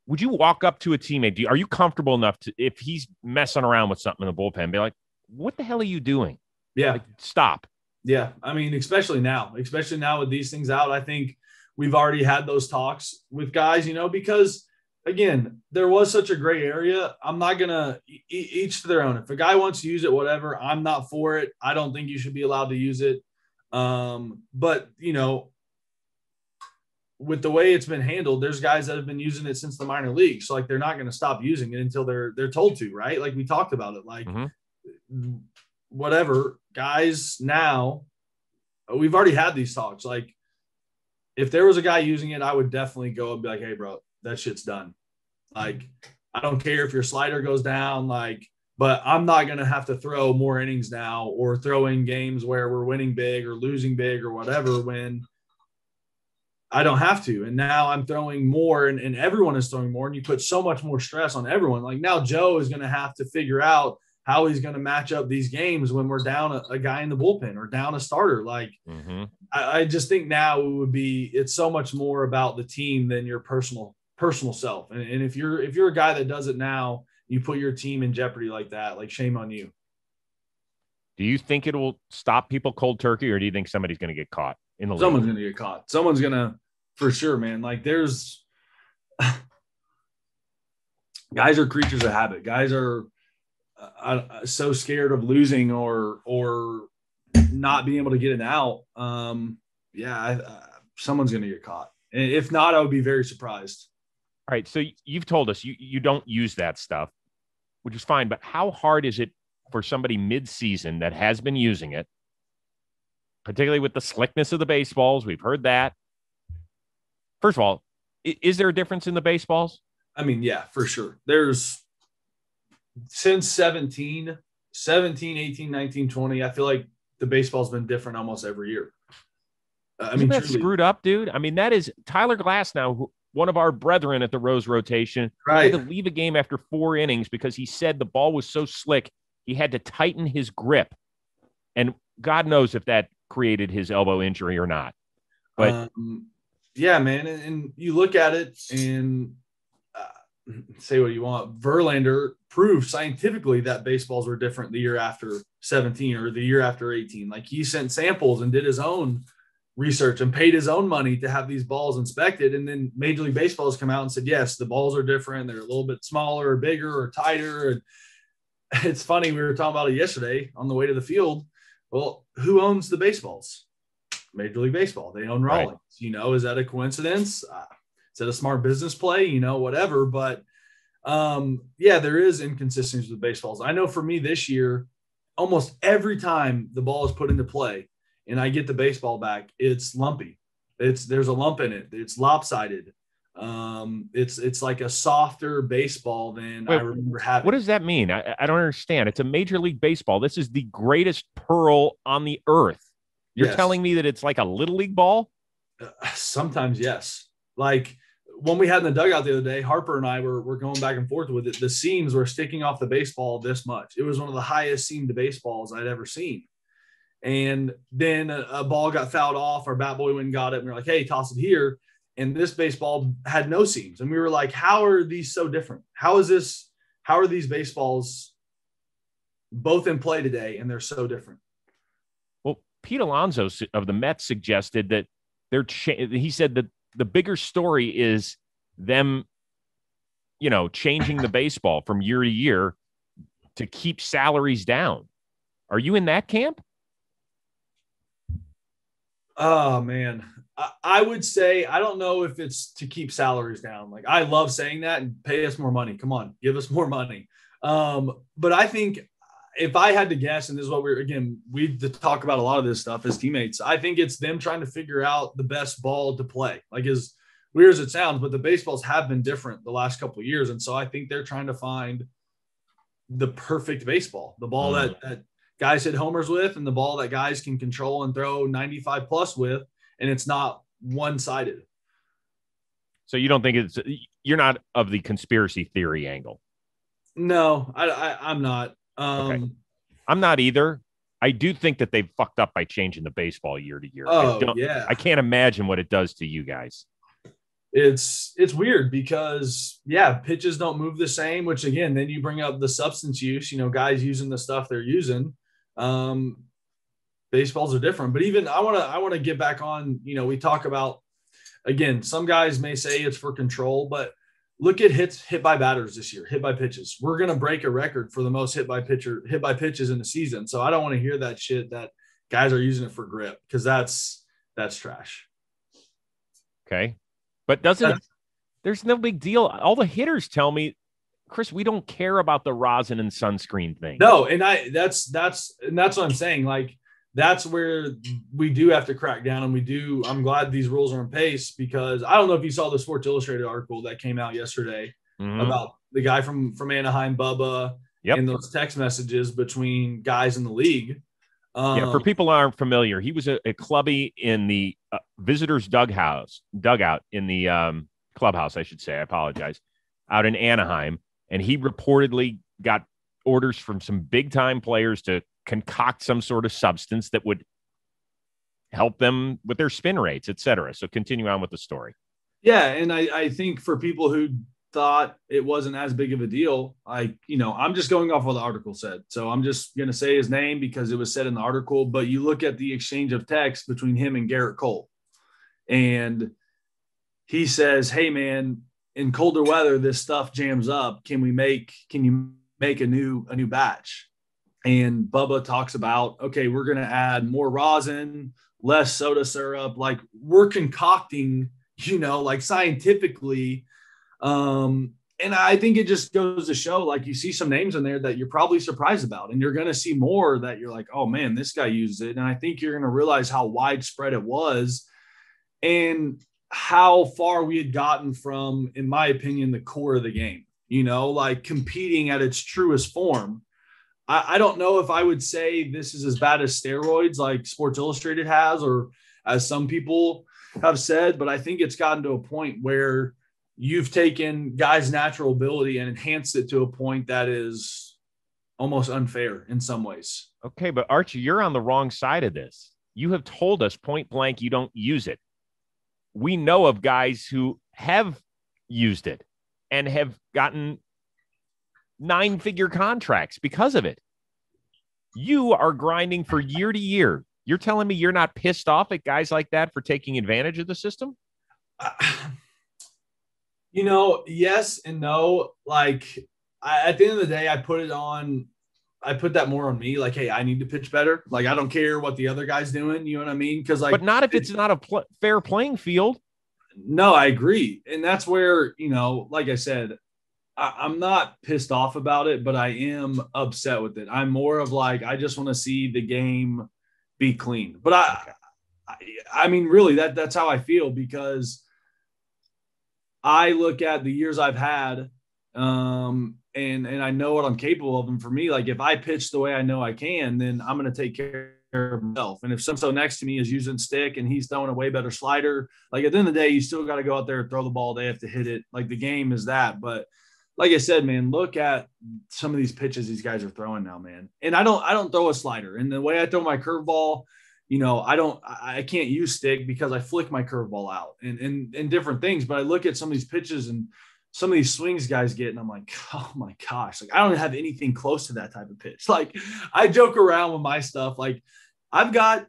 walk up to a teammate? Are you comfortable enough to, if he's messing around with something in the bullpen, be like, what the hell are you doing? Yeah. Like, stop. Yeah. I mean, especially now with these things out, I think we've already had those talks with guys, because again, there was such a gray area. I'm not going to each to their own. If a guy wants to use it, whatever, I'm not for it. I don't think you should be allowed to use it. But with the way it's been handled, there's guys that have been using it since the minor leagues. So like, they're not going to stop using it until they're told to, right? Like we talked about it, like whatever guys now, we've already had these talks. Like if there was a guy using it, I would definitely go and be like, hey bro, that shit's done. Like, I don't care if your slider goes down, like, but I'm not going to have to throw more innings now or throw in games where we're winning big or losing big or whatever when I don't have to. And now I'm throwing more and everyone is throwing more, and you put so much more stress on everyone. Like now Joe is going to have to figure out how he's going to match up these games when we're down a guy in the bullpen or down a starter. Like I just think now it's so much more about the team than your personal self. And if you're a guy that does it now, you put your team in jeopardy like that, like shame on you. Do you think it will stop people cold turkey, or do you think somebody's going to get caught in the league? Someone's going to get caught. Someone's going to, for sure, man. Like there's guys are creatures of habit. Guys are so scared of losing or not being able to get it out. Someone's going to get caught. And if not, I would be very surprised. All right. So you've told us you don't use that stuff, which is fine. But how hard is it for somebody mid-season that has been using it, particularly with the slickness of the baseballs? We've heard that. First of all, is there a difference in the baseballs? I mean, yeah, for sure. There's since 17, 18, 19, 20, I feel like the baseball's been different almost every year. Isn't that truly screwed up, dude? I mean, that is Tyler Glass now, one of our brethren at the Rose rotation, right, had to leave a game after 4 innings because he said the ball was so slick he had to tighten his grip. And God knows if that created his elbow injury or not. But yeah, man. And you look at it and say what you want. Verlander proved scientifically that baseballs were different the year after 17 or the year after 18. Like he sent samples and did his own research and paid his own money to have these balls inspected. And then Major League Baseball has come out and said, yes, the balls are different. They're a little bit smaller or bigger or tighter. And it's funny. We were talking about it yesterday on the way to the field. Well, who owns the baseballs? Major League Baseball. They own Rawlings. Right. Is that a coincidence? Is that a smart business play? Whatever. But there is inconsistencies with baseballs. I know for me this year, almost every time the ball is put into play and I get the baseball back, it's lumpy. There's a lump in it. It's lopsided. It's like a softer baseball than I remember having. What does that mean? I don't understand. It's a Major League Baseball. This is the greatest pearl on the earth. You're telling me that it's like a little league ball? Sometimes, yes. Like when we had in the dugout the other day, Harper and I were going back and forth with it. The seams were sticking off the baseball this much. It was one of the highest seamed baseballs I'd ever seen. And then a ball got fouled off. Our bat boy went and got it. And we were like, hey, toss it here. And this baseball had no seams. And we were like, how are these so different? How are these baseballs both in play today and they're so different? Well, Pete Alonso of the Mets suggested that he said that the bigger story is them, changing the baseball from year to year to keep salaries down. Are you in that camp? Oh, man. I would say, I don't know if it's to keep salaries down. Like, I love saying that and pay us more money. Come on, give us more money. But I think if I had to guess, and this is what we talk about a lot of this stuff as teammates, I think it's them trying to figure out the best ball to play. Like, as weird as it sounds, but the baseballs have been different the last couple of years. And so I think they're trying to find the perfect baseball, the ball that guys hit homers with, and the ball that guys can control and throw 95 plus with, and it's not one-sided. So you don't think you're not of the conspiracy theory angle? No, I'm not. Okay. I'm not either. I do think that they've fucked up by changing the baseball year to year. Yeah. I can't imagine what it does to you guys. It's weird because pitches don't move the same, which again, then you bring up the substance use, guys using the stuff they're using. Baseballs are different, but even I want to get back on, we talk about, again, some guys may say it's for control, but look at hits hit by batters this year, hit by pitches. We're going to break a record for the most hit by pitches in the season. So I don't want to hear that shit that guys are using it for grip, because that's trash. Okay. But there's no big deal. All the hitters tell me, Chris, we don't care about the rosin and sunscreen thing. No, and that's what I'm saying. Like, that's where we do have to crack down, and I'm glad these rules are in place, because I don't know if you saw the Sports Illustrated article that came out yesterday about the guy from Anaheim, Bubba, and those text messages between guys in the league. For people who aren't familiar, he was a clubby in the visitors' dugout in the clubhouse, I should say. I apologize. Out in Anaheim. And he reportedly got orders from some big-time players to concoct some sort of substance that would help them with their spin rates, et cetera. So continue on with the story. Yeah, and I think for people who thought it wasn't as big of a deal, I'm just going off what the article said. So I'm just going to say his name because it was said in the article, but you look at the exchange of text between him and Garrett Cole, and he says, "Hey man, in colder weather, this stuff jams up. Can you make a new batch?" And Bubba talks about, okay, we're going to add more rosin, less soda syrup. Like, we're concocting, like scientifically. And I think it just goes to show, like, you see some names in there that you're probably surprised about, and you're going to see more that you're like, oh man, this guy used it. And I think you're going to realize how widespread it was and how far we had gotten from, in my opinion, the core of the game, like competing at its truest form. I don't know if I would say this is as bad as steroids like Sports Illustrated has, or as some people have said, but I think it's gotten to a point where you've taken guys' natural ability and enhanced it to a point that is almost unfair in some ways. Okay, but Archie, you're on the wrong side of this. You have told us point blank you don't use it. We know of guys who have used it and have gotten 9-figure contracts because of it. You are grinding for year to year. You're telling me you're not pissed off at guys like that for taking advantage of the system? Yes and no. Like, at the end of the day, I put that more on me. Like, hey, I need to pitch better. Like, I don't care what the other guy's doing. You know what I mean? Because, like, but not if it's not a fair playing field. No, I agree. And that's where, like I said, I'm not pissed off about it, but I am upset with it. I'm more of like, I just want to see the game be clean. But I mean, really, that's how I feel, because I look at the years I've had, and I know what I'm capable of. And for me, like, if I pitch the way I know I can, then I'm going to take care of myself. And if somebody next to me is using stick and he's throwing a way better slider, like, at the end of the day, you still got to go out there and throw the ball. They have to hit it. Like, the game is that. But like I said, man, look at some of these pitches these guys are throwing now, man. And I don't throw a slider. And the way I throw my curveball, I can't use stick because I flick my curveball out and different things. But I look at some of these pitches and some of these swings guys get, and I'm like, oh my gosh, like, I don't have anything close to that type of pitch. Like, I joke around with my stuff. Like, I've got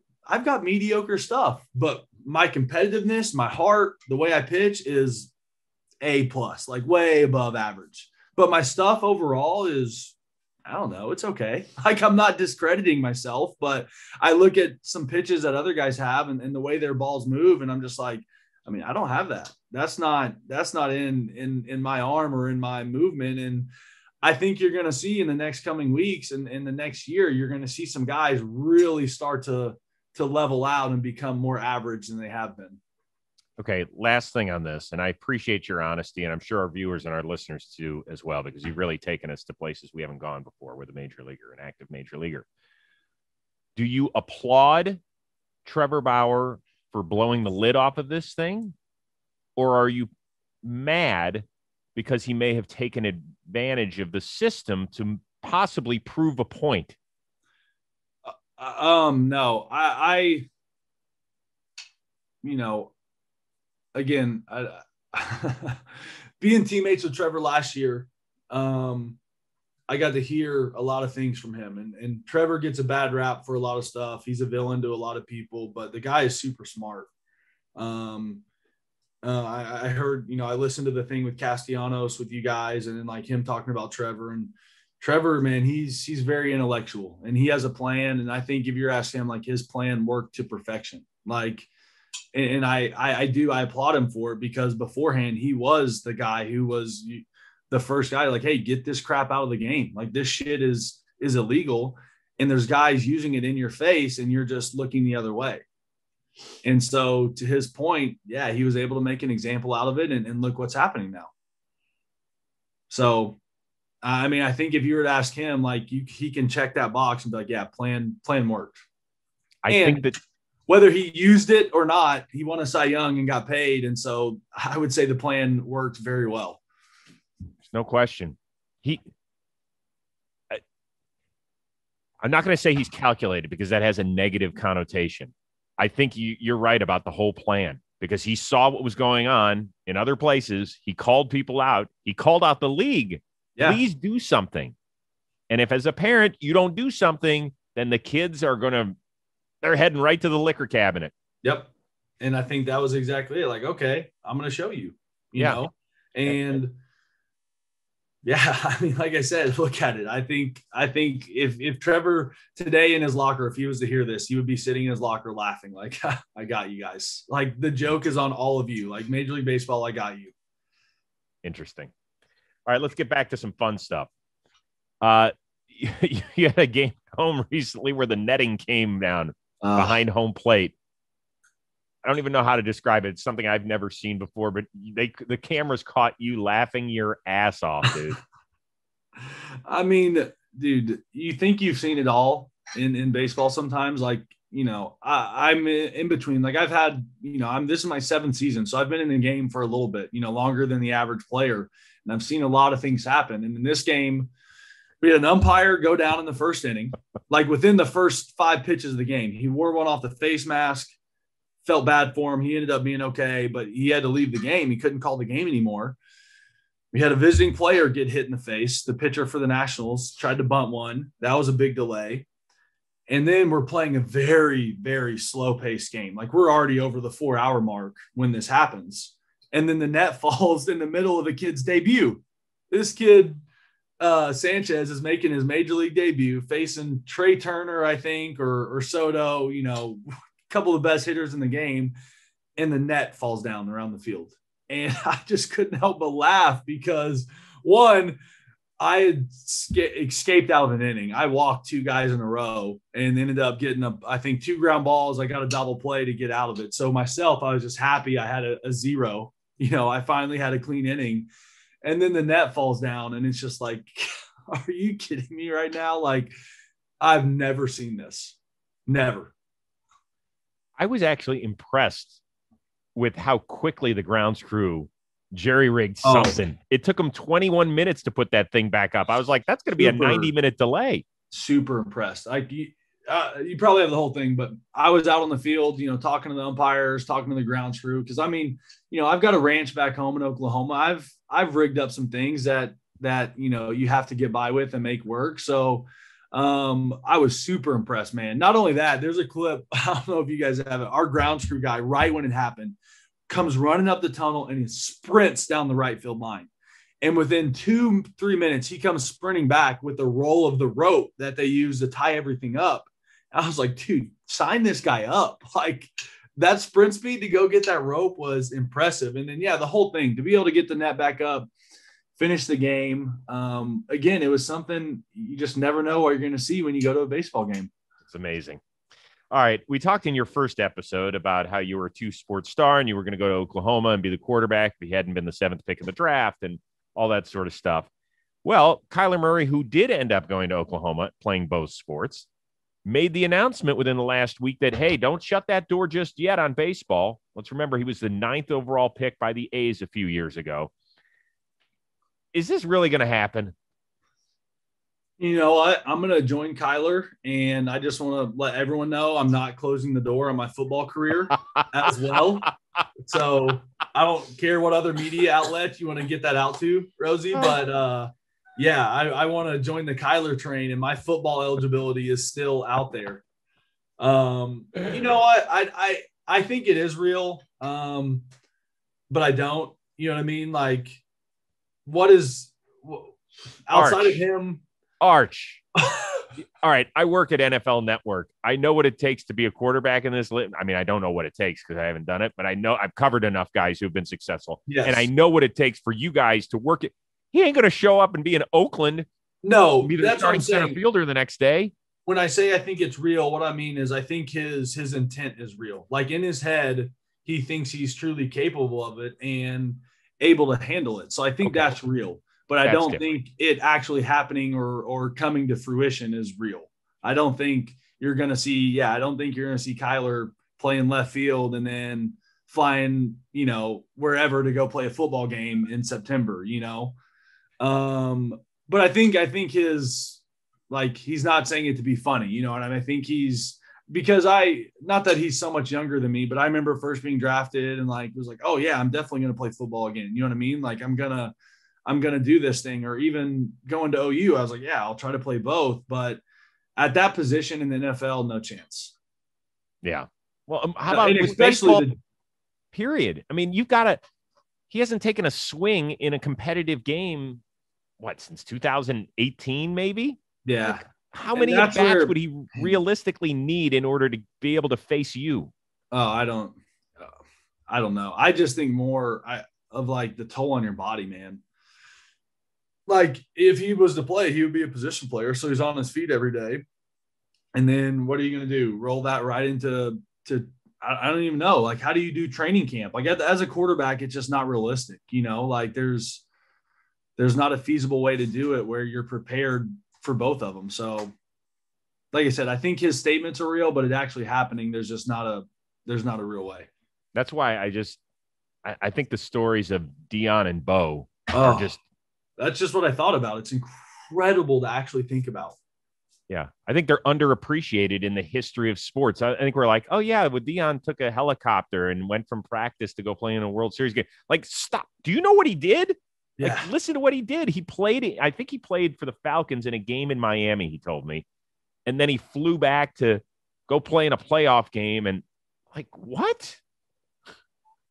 mediocre stuff, but my competitiveness, my heart, the way I pitch is A+, like way above average. But my stuff overall is, I don't know, it's okay. Like, I'm not discrediting myself, but I look at some pitches that other guys have and the way their balls move, and I'm just like, I mean, I don't have that. That's not in my arm or in my movement. And I think you're going to see in the next coming weeks and in the next year, you're going to see some guys really start to level out and become more average than they have been. Okay, last thing on this, and I appreciate your honesty, and I'm sure our viewers and our listeners too as well, because you've really taken us to places we haven't gone before with a major leaguer, an active major leaguer. Do you applaud Trevor Bauer for blowing the lid off of this thing, or are you mad because he may have taken advantage of the system to possibly prove a point? No, you know, again, being teammates with Trevor last year, I got to hear a lot of things from him. And Trevor gets a bad rap for a lot of stuff. He's a villain to a lot of people, but the guy is super smart. I heard, I listened to the thing with Castellanos with you guys, and then like him talking about Trevor. And Trevor, man, he's very intellectual, and he has a plan. And I think if you're asking him, like, his plan worked to perfection. Like, and I applaud him for it, because beforehand he was the guy who was the first guy like, hey, get this crap out of the game. Like, this shit is illegal, and there's guys using it in your face, and you're just looking the other way. And so, to his point, yeah, he was able to make an example out of it, and look what's happening now. So, I mean, I think if you were to ask him, like, he can check that box and be like, yeah, plan worked. I think that whether he used it or not, he won a Cy Young and got paid. And so I would say the plan worked very well. There's no question. I'm not going to say he's calculated, because that has a negative connotation. I think you're right about the whole plan, because he saw what was going on in other places. He called people out. He called out the league. Yeah. Please do something. And if, as a parent, you don't do something, then the kids they're heading right to the liquor cabinet. Yep. And I think that was exactly it. Like, okay, I'm going to show you, you know? And yeah, I mean, like I said, look at it. I think if Trevor today in his locker, if he was to hear this, he would be sitting in his locker laughing like, I got you guys. Like, the joke is on all of you. Like, Major League Baseball, I got you. Interesting. All right, let's get back to some fun stuff. You had a game home recently where the netting came down behind home plate. I don't even know how to describe it. It's something I've never seen before, but the cameras caught you laughing your ass off, dude. I mean, dude, you think you've seen it all in baseball sometimes. Like, I'm in between. Like, I've had, this is my 7th season, so I've been in the game for a little bit, longer than the average player. And I've seen a lot of things happen. And in this game, we had an umpire go down in the first inning, like within the first 5 pitches of the game. He wore one off the face mask. Felt bad for him. He ended up being okay, but he had to leave the game. He couldn't call the game anymore. We had a visiting player get hit in the face. The pitcher for the Nationals tried to bunt one. That was a big delay. And then we're playing a very, very slow-paced game. Like, we're already over the 4-hour mark when this happens. And then the net falls in the middle of a kid's debut. This kid, Sanchez, is making his Major League debut, facing Trey Turner, I think, or Soto, couple of the best hitters in the game, and the net falls down around the field. And I just couldn't help but laugh, because one, I had escaped out of an inning. I walked 2 guys in a row and ended up getting I think 2 ground balls. I got a double play to get out of it. So myself, I was just happy I had a 0. I finally had a clean inning, and then the net falls down, and it's just like, are you kidding me right now? Like, I've never seen this. Never. I was actually impressed with how quickly the grounds crew jerry-rigged something. It took them 21 minutes to put that thing back up. I was like, that's going to be a 90-minute delay. Super impressed. You probably have the whole thing, but I was out on the field, talking to the umpires, talking to the grounds crew. Because, I mean, I've got a ranch back home in Oklahoma. I've rigged up some things that you have to get by with and make work. So I was super impressed, man. Not only that, there's a clip. I don't know if you guys have it. Our grounds crew guy, right when it happened, comes running up the tunnel and he sprints down the right field line. And within 2-3 minutes, he comes sprinting back with the roll of the rope that they use to tie everything up. I was like, dude, sign this guy up. Like, that sprint speed to go get that rope was impressive. And then, yeah, the whole thing, to be able to get the net back up, finish the game. Again, it was something you just never know what you're going to see when you go to a baseball game. It's amazing. All right. We talked in your first episode about how you were a two-sport star and you were going to go to Oklahoma and be the quarterback if he hadn't been the 7th pick of the draft and all that sort of stuff. Well, Kyler Murray, who did end up going to Oklahoma playing both sports, made the announcement within the last week that, hey, don't shut that door just yet on baseball. Let's remember he was the 9th overall pick by the A's a few years ago. Is this really going to happen? You know what? I'm going to join Kyler, and I just want to let everyone know I'm not closing the door on my football career as well. So I don't care what other media outlet you want to get that out to, Rosie, but yeah, I want to join the Kyler train, and my football eligibility is still out there. You know what? I think it is real, but I don't. You know what I mean? Like, what is outside of him? Arch. All right. I work at NFL Network. I know what it takes to be a quarterback in this. I mean, I don't know what it takes because I haven't done it, but I know I've covered enough guys who've been successful. Yes. And I know what it takes for you guys to work it. He ain't going to show up and be in Oakland. No, be the starting center fielder the next day. When I say I think it's real, what I mean is I think his intent is real. Like in his head, he thinks he's truly capable of it and able to handle it. So I think that's real. But I don't think it actually happening or coming to fruition is real. I don't think you're going to see, I don't think you're going to see Kyler playing left field and then flying, wherever to go play a football game in September, But I think his, he's not saying it to be funny, and I think because not that he's so much younger than me, but I remember first being drafted and was like, oh yeah, I'm definitely going to play football again. You know what I mean? Like I'm going to do this thing, or even going to OU. I was like, yeah, I'll try to play both. But at that position in the NFL, no chance. Yeah. Well, how about with baseball, period? I mean, he hasn't taken a swing in a competitive game, since 2018, maybe? Yeah. How many at-bats would he realistically need in order to be able to face you? Oh, I don't know. I just think more of the toll on your body, man. If he was to play, he would be a position player. So he's on his feet every day. And then what are you going to do? Roll that right into I don't even know. How do you do training camp? As a quarterback, it's just not realistic. There's not a feasible way to do it where you're prepared for both of them. So like I said, I think his statements are real, but it actually happening. There's not a real way. That's why I think the stories of Dion and Bo are just, that's just what I thought about. It's incredible to actually think about. Yeah. I think they're underappreciated in the history of sports. I think we're like, oh yeah, Dion took a helicopter and went from practice to go play in a World Series game. Stop. Do you know what he did? Yeah. Listen to what he did. I think he played for the Falcons in a game in Miami, he told me. And then he flew back to go play in a playoff game. And what?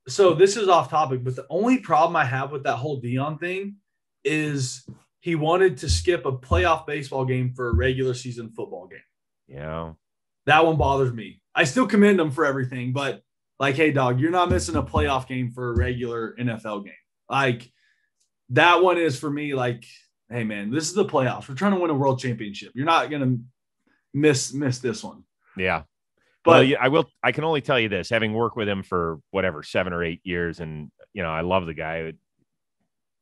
So this is off topic, but the only problem I have with that whole Dion thing is he wanted to skip a playoff baseball game for a regular season football game. Yeah. That one bothers me. I still commend him for everything, but hey, dog, you're not missing a playoff game for a regular NFL game. That one is for me, hey, man, this is the playoffs. We're trying to win a world championship. You're not going to miss this one. Yeah. But I can only tell you this, having worked with him for 7 or 8 years. And, I love the guy,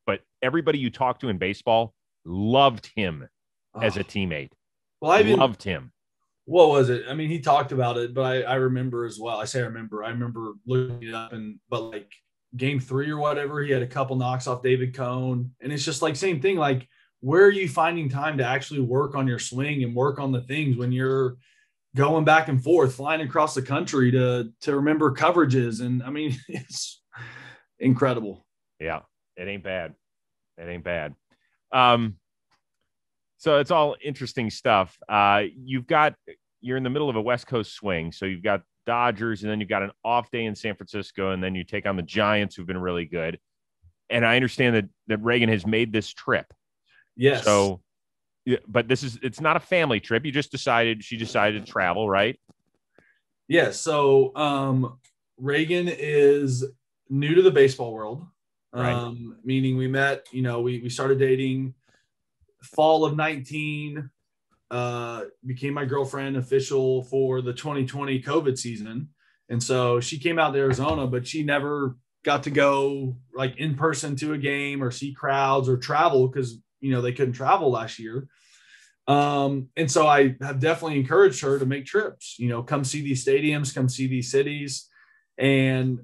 but everybody you talk to in baseball loved him as a teammate. Well, I loved him. What was it? I mean, he talked about it, but I remember as well. I remember looking it up but game 3 or whatever, he had a couple knocks off David Cohn. And it's just same thing. Where are you finding time to actually work on your swing and work on the things when you're going back and forth, flying across the country to remember coverages? And I mean, it's incredible. Yeah, it ain't bad. So it's all interesting stuff. You're in the middle of a West Coast swing. So you've got Dodgers, and then you've got an off day in San Francisco, and then you take on the Giants, who've been really good. And I understand that Reagan has made this trip. Yes. So, but it's not a family trip. She decided to travel, right? Yes. So Reagan is new to the baseball world, right. Meaning we met, we started dating fall of 19. became my girlfriend official for the 2020 COVID season. And so she came out to Arizona, but she never got to go like in person to a game or see crowds or travel because, they couldn't travel last year. And so I have definitely encouraged her to make trips, come see these stadiums, come see these cities. And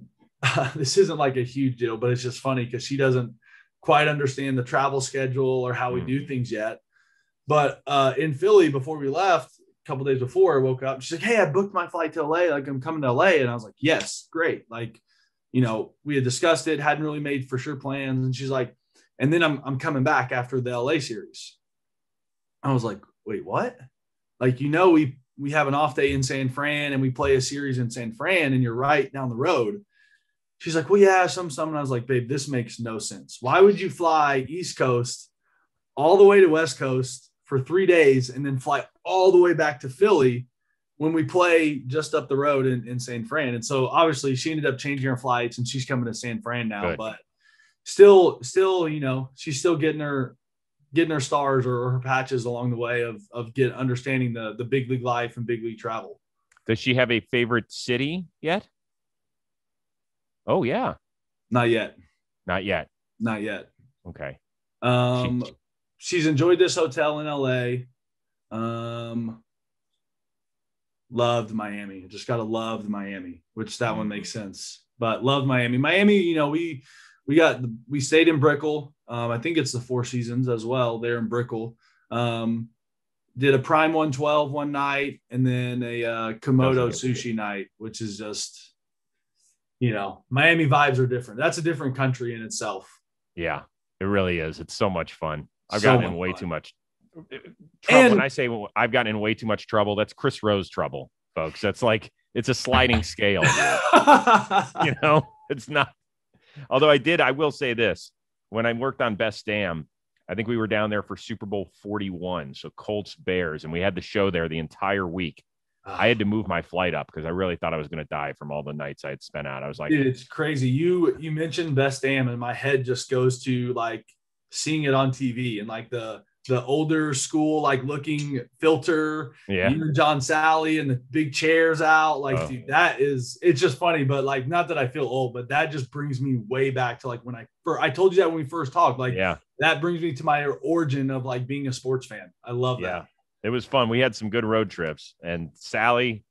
this isn't like a huge deal, but it's just funny because she doesn't quite understand the travel schedule or how we do things yet. But in Philly, before we left, a couple days before, I woke up. She's like, "Hey, I booked my flight to LA. Like, I'm coming to LA." And I was like, "Yes, great." Like, we had discussed it, hadn't really made for sure plans. And she's like, "And then I'm coming back after the LA series." I was like, "Wait, what?" Like, we have an off day in San Fran and we play a series in San Fran and you're right down the road. She's like, "Well, yeah, some." And I was like, "Babe, this makes no sense. Why would you fly East Coast all the way to West Coast for 3 days and then fly all the way back to Philly when we play just up the road in San Fran?" And so obviously she ended up changing her flights and she's coming to San Fran now. Good. But still, she's still getting her stars or her patches along the way of understanding the big league life and big league travel. Does she have a favorite city yet? Oh yeah. Not yet. Okay. She's enjoyed this hotel in LA. Loved Miami. Just gotta love Miami, which that one makes sense. But loved Miami. Miami, we stayed in Brickell. I think it's the Four Seasons as well. There in Brickell. Did a Prime 112 one night and then a Komodo sushi night, which is just, Miami vibes are different. That's a different country in itself. Yeah, it really is. It's so much fun. I've gotten in way too much trouble. When I say I've gotten in way too much trouble, that's Chris Rose trouble, folks. That's like, it's a sliding scale. It's not. Although I will say this. When I worked on Best Damn, I think we were down there for Super Bowl 41. So Colts Bears. And we had the show there the entire week. I had to move my flight up because I really thought I was going to die from all the nights I had spent out. I was like, dude, it's crazy. You mentioned Best Damn and my head just goes to like seeing it on TV and like the older school, like looking filter, you and John Sally and the big chairs out. Like, dude, it's just funny, but like, not that I feel old, but that just brings me way back to like when I told you that when we first talked, like, that brings me to my origin of like being a sports fan. I love that. It was fun. We had some good road trips, and Sally,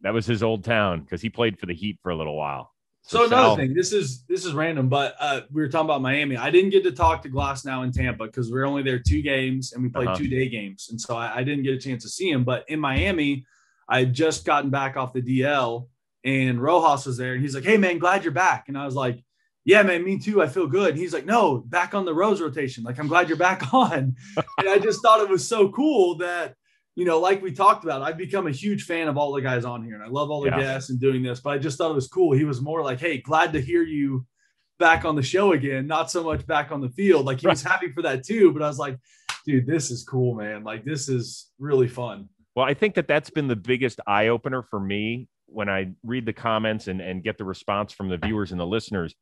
that was his old town because he played for the Heat for a little while. So another thing, this is random, but we were talking about Miami. I didn't get to talk to Glasnow in Tampa because we were only there 2 games and we played 2-day games. And so I didn't get a chance to see him. But in Miami, I had just gotten back off the DL and Rojas was there. And he's like, "Hey, man, glad you're back." And I was like, "Yeah, man, me too. I feel good." And he's like, "No, back on the Rose rotation. Like, I'm glad you're back on." And I just thought it was so cool that, like we talked about, I've become a huge fan of all the guys on here and I love all the guests and doing this, but I just thought it was cool. He was more like, "Hey, glad to hear you back on the show again." Not so much back on the field. Like, he was happy for that too, but I was like, dude, this is cool, man. Like, this is really fun. Well, I think that's been the biggest eye opener for me when I read the comments and get the response from the viewers and the listeners.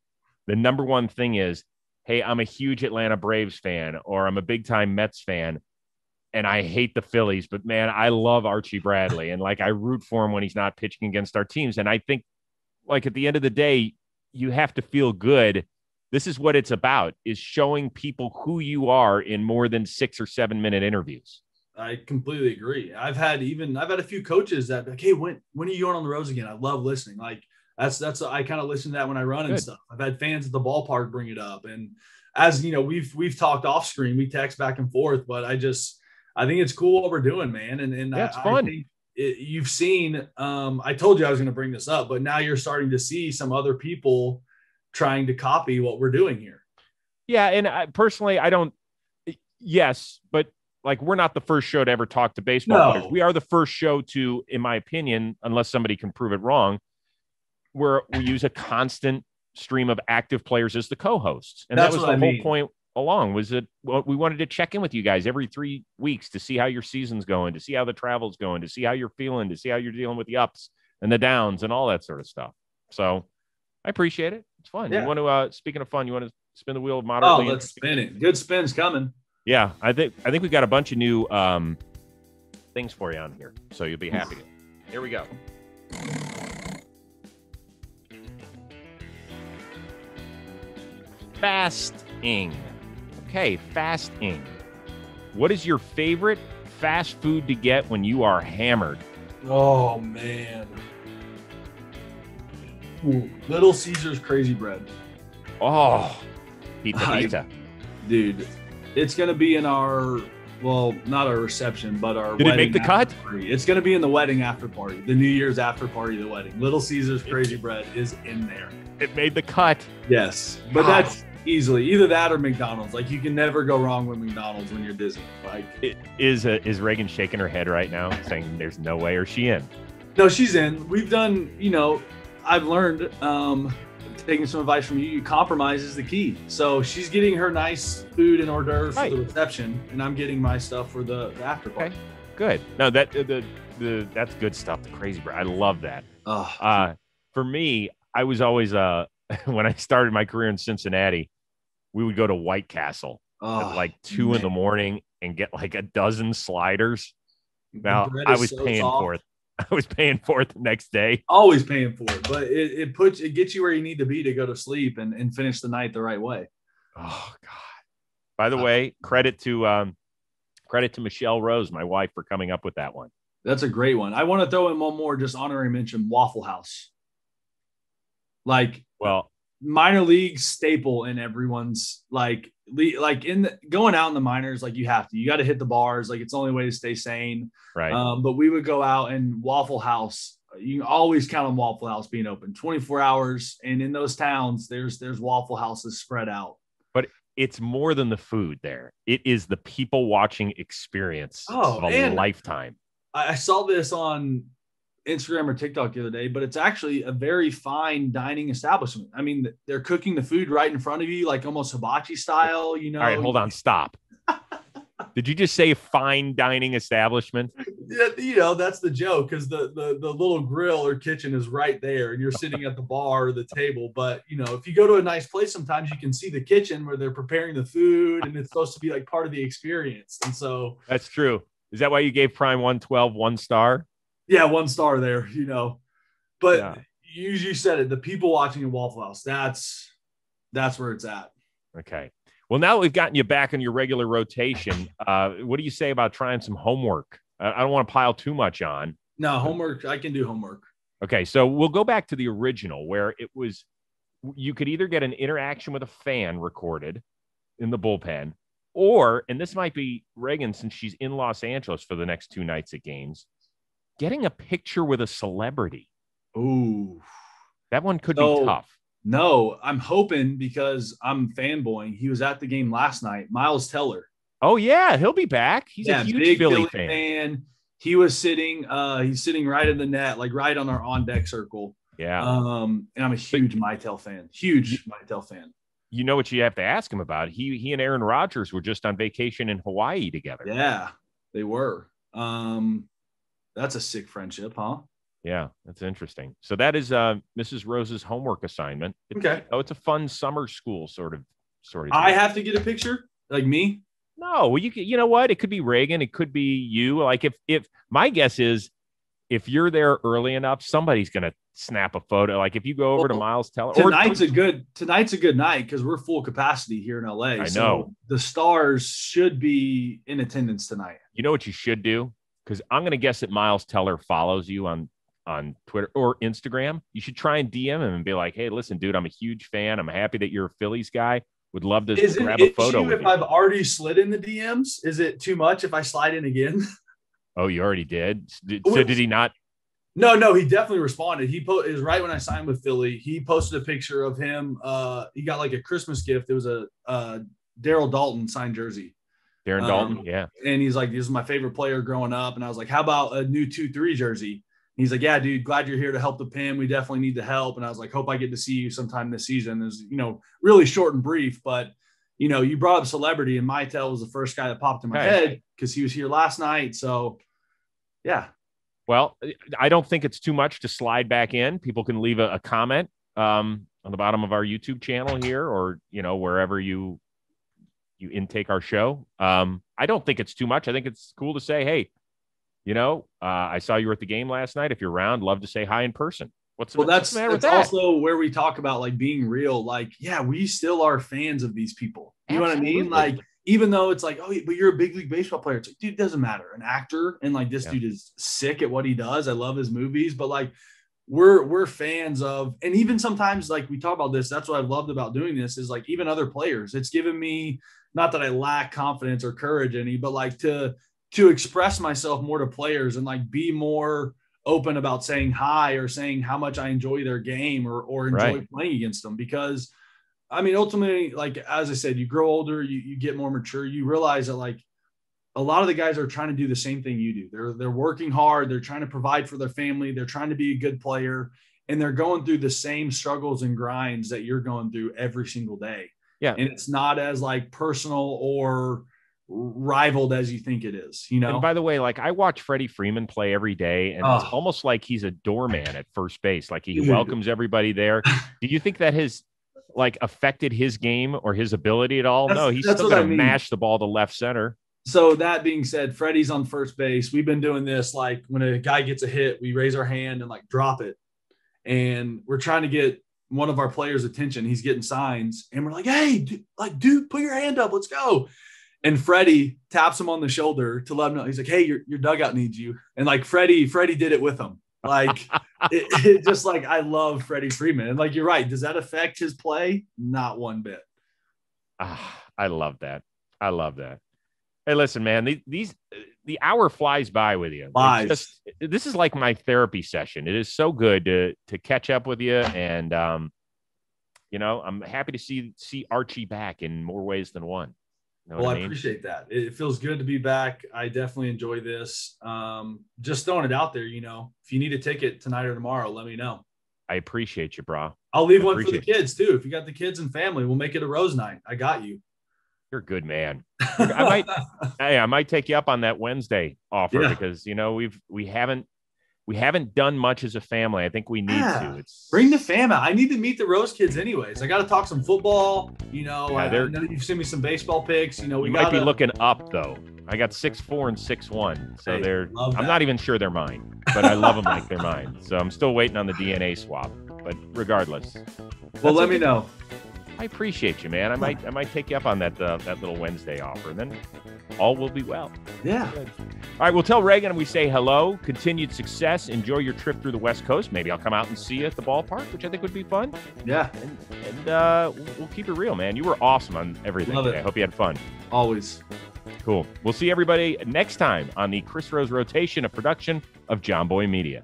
The number one thing is, "Hey, I'm a huge Atlanta Braves fan," or "I'm a big time Mets fan, and I hate the Phillies, but man, I love Archie Bradley. And like, I root for him when he's not pitching against our teams." And I think like at the end of the day, you have to feel good. This is what it's about, is showing people who you are in more than 6 or 7 minute interviews. I completely agree. I've had a few coaches that like, "Hey, when are you going on the road again?" I love listening. Like, that's I kind of listen to that when I run and stuff. I've had fans at the ballpark bring it up. And as we've talked off screen, we text back and forth, but I think it's cool what we're doing, man. And it's fun. I think you've seen, I told you I was going to bring this up, but now you're starting to see some other people trying to copy what we're doing here. Yeah. And personally, I don't, but like, we're not the first show to ever talk to baseball players. We are the first show to, in my opinion, unless somebody can prove it wrong, where we use a constant stream of active players as the co-hosts. And that was the whole point along, was that we wanted to check in with you guys every 3 weeks to see how your season's going, to see how the travel's going, to see how you're feeling, to see how you're dealing with the ups and the downs and all that sort of stuff. So I appreciate it. It's fun. Yeah. You want to, speaking of fun, you want to spin the wheel moderately? Oh, let's spin it. Good spin's coming. Yeah, I think we got a bunch of new things for you on here, so you'll be happy. Here we go. Fasting. Okay, fasting. What is your favorite fast food to get when you are hammered? Oh man. Ooh, Little Caesar's Crazy Bread. Oh, pizza. Dude, it's going to be in our, well, not our reception, but our Did it make the cut? Party. It's going to be in the wedding after party, the New Year's after party, the wedding. Little Caesar's Crazy Bread is in there. It made the cut. Yes, but that's easily either that or McDonald's. Like, you can never go wrong with McDonald's when you're Disney. Like, is Reagan shaking her head right now, saying there's no way, or is she in? No, she's in. We've done, I've learned, taking some advice from you, compromise is the key. So she's getting her nice food and hors d'oeuvres for the reception, and I'm getting my stuff for the after party. Okay, good. No, that's good stuff. The Crazy Bread, I love that. For me, I was always when I started my career in Cincinnati, we would go to White Castle at like 2 a.m. and get like a dozen sliders. Now I was paying for it. I was paying for it the next day. Always paying for it, but it gets you where you need to be to go to sleep and finish the night the right way. Oh God! By the way, credit to Michelle Rose, my wife, for coming up with that one. That's a great one. I want to throw in one more, just honorary mention: Waffle House. Minor league staple in everyone's going out in the minors. Like, you got to hit the bars. Like, it's the only way to stay sane. Right. But we would go out, and Waffle House, you can always count on Waffle House being open 24 hours. And in those towns, there's Waffle Houses spread out. But it's more than the food there. It is the people watching experience of a lifetime. I saw this on Instagram or TikTok the other day, but it's actually a very fine dining establishment. I mean, they're cooking the food right in front of you, like almost hibachi style, All right, hold on, stop. Did you just say fine dining establishment? Yeah, that's the joke, because the little grill or kitchen is right there, and you're sitting at the bar or the table. But, if you go to a nice place, sometimes you can see the kitchen where they're preparing the food, and it's supposed to be like part of the experience. And so that's true. Is that why you gave Prime 112 1 star? Yeah, 1 star there, But you said it, the people watching at Waffle House, that's where it's at. Okay. Well, now that we've gotten you back on your regular rotation, what do you say about trying some homework? I don't want to pile too much on. No, homework, I can do homework. Okay, so we'll go back to the original, where it was, you could either get an interaction with a fan recorded in the bullpen, or, and this might be Reagan, since she's in Los Angeles for the next 2 nights at games, getting a picture with a celebrity. Ooh. That one could be tough. No, I'm hoping, because I'm fanboying. He was at the game last night. Miles Teller. Oh, yeah. He'll be back. He's a huge big Philly fan. He was sitting, he's sitting right in the net, like right on our on-deck circle. Yeah. And I'm a huge Mitel fan. Huge Mitel fan. You know what you have to ask him about? He and Aaron Rodgers were just on vacation in Hawaii together. Yeah, they were. That's a sick friendship, huh? Yeah, that's interesting. So that is Mrs. Rose's homework assignment. It's a fun summer school sort of. I have to get a picture, like me? No, well, you know what? It could be Reagan. It could be you. Like, if my guess is, if you're there early enough, somebody's going to snap a photo. Like, if you go over to Miles Teller. Tonight's a good night, because we're full capacity here in LA. I know. The Stars should be in attendance tonight. You know what you should do? Because I'm going to guess that Miles Teller follows you on Twitter or Instagram. You should try and DM him and be like, hey, listen, dude, I'm a huge fan. I'm happy that you're a Phillies guy. Would love to grab a photo with you. If I've already slid in the DMs, is it too much if I slide in again? Oh, you already did? So did he not? No, he definitely responded. It was right when I signed with Philly. He posted a picture of him. He got like a Christmas gift. It was a Daryl Dalton signed jersey. Darren Dalton, yeah. And he's like, this is my favorite player growing up. And I was like, how about a new 2-3 jersey? He's like, yeah, dude, glad you're here to help the pen. We definitely need the help. And I was like, hope I get to see you sometime this season. It was, really short and brief, but, you brought up celebrity, and Mitel was the first guy that popped in my head because he was here last night. So, yeah. Well, I don't think it's too much to slide back in. People can leave a comment on the bottom of our YouTube channel here, or, wherever you you intake our show. I don't think it's too much. I think it's cool to say, hey, I saw you were at the game last night. If you're around, love to say hi in person. What's the matter with that? Also where we talk about like being real. Like, yeah, we still are fans of these people. You Absolutely. know what I mean? Like, even though it's like, oh, but you're a big league baseball player. It's like, dude, it doesn't matter. An actor, and like this dude is sick at what he does. I love his movies, but like we're fans of, and even sometimes like we talk about this. That's what I've loved about doing this is like even other players. It's given me, not that I lack confidence or courage any, but like to express myself more to players and like be more open about saying hi or saying how much I enjoy their game or enjoy playing against them. Because I mean, ultimately, like, as I said, you grow older, you get more mature, you realize that like a lot of the guys are trying to do the same thing you do. They're working hard. They're trying to provide for their family. They're trying to be a good player, and they're going through the same struggles and grinds that you're going through every single day. Yeah. And it's not as like personal or rivaled as you think it is, And by the way, like I watch Freddie Freeman play every day, and it's almost like he's a doorman at first base. Like he welcomes everybody there. Do you think that has like affected his game or his ability at all? No, he's still going to mash the ball to left center. So that being said, Freddie's on first base. We've been doing this, like when a guy gets a hit, we raise our hand and like drop it. And we're trying to get one of our players' attention. He's getting signs and we're like, hey, dude, put your hand up. Let's go. And Freddie taps him on the shoulder to let him know. He's like, hey, your dugout needs you. And like Freddie did it with him. Like it just like, I love Freddie Freeman. And like, you're right. Does that affect his play? Not one bit. I love that. I love that. Hey, listen, man, the hour flies by with you. This is like my therapy session. It is so good to catch up with you. And, I'm happy to see Archie back in more ways than one. Well, I appreciate that. It feels good to be back. I definitely enjoy this. Just throwing it out there, if you need a ticket tonight or tomorrow, let me know. I appreciate you, bro. I'll leave one for the kids too. If you got the kids and family, we'll make it a Rose night. I got you. You're a good man. I might take you up on that Wednesday offer because we haven't done much as a family. I think we need to. Bring the fam out. I need to meet the Rose kids anyways. I got to talk some football. I know you've sent me some baseball picks. We might be looking up though. I got 6'4" and 6'1", so I'm not even sure they're mine, but I love them like they're mine. So I'm still waiting on the DNA swap. But regardless, well, let me know. I appreciate you, man. I might take you up on that little Wednesday offer, and then all will be well. Yeah. Good. All right, we'll tell Reagan we say hello. Continued success. Enjoy your trip through the West Coast. Maybe I'll come out and see you at the ballpark, which I think would be fun. Yeah. And we'll keep it real, man. You were awesome on everything today. I hope you had fun. Always. Cool. We'll see everybody next time on the Chris Rose Rotation, a production of Jomboy Media.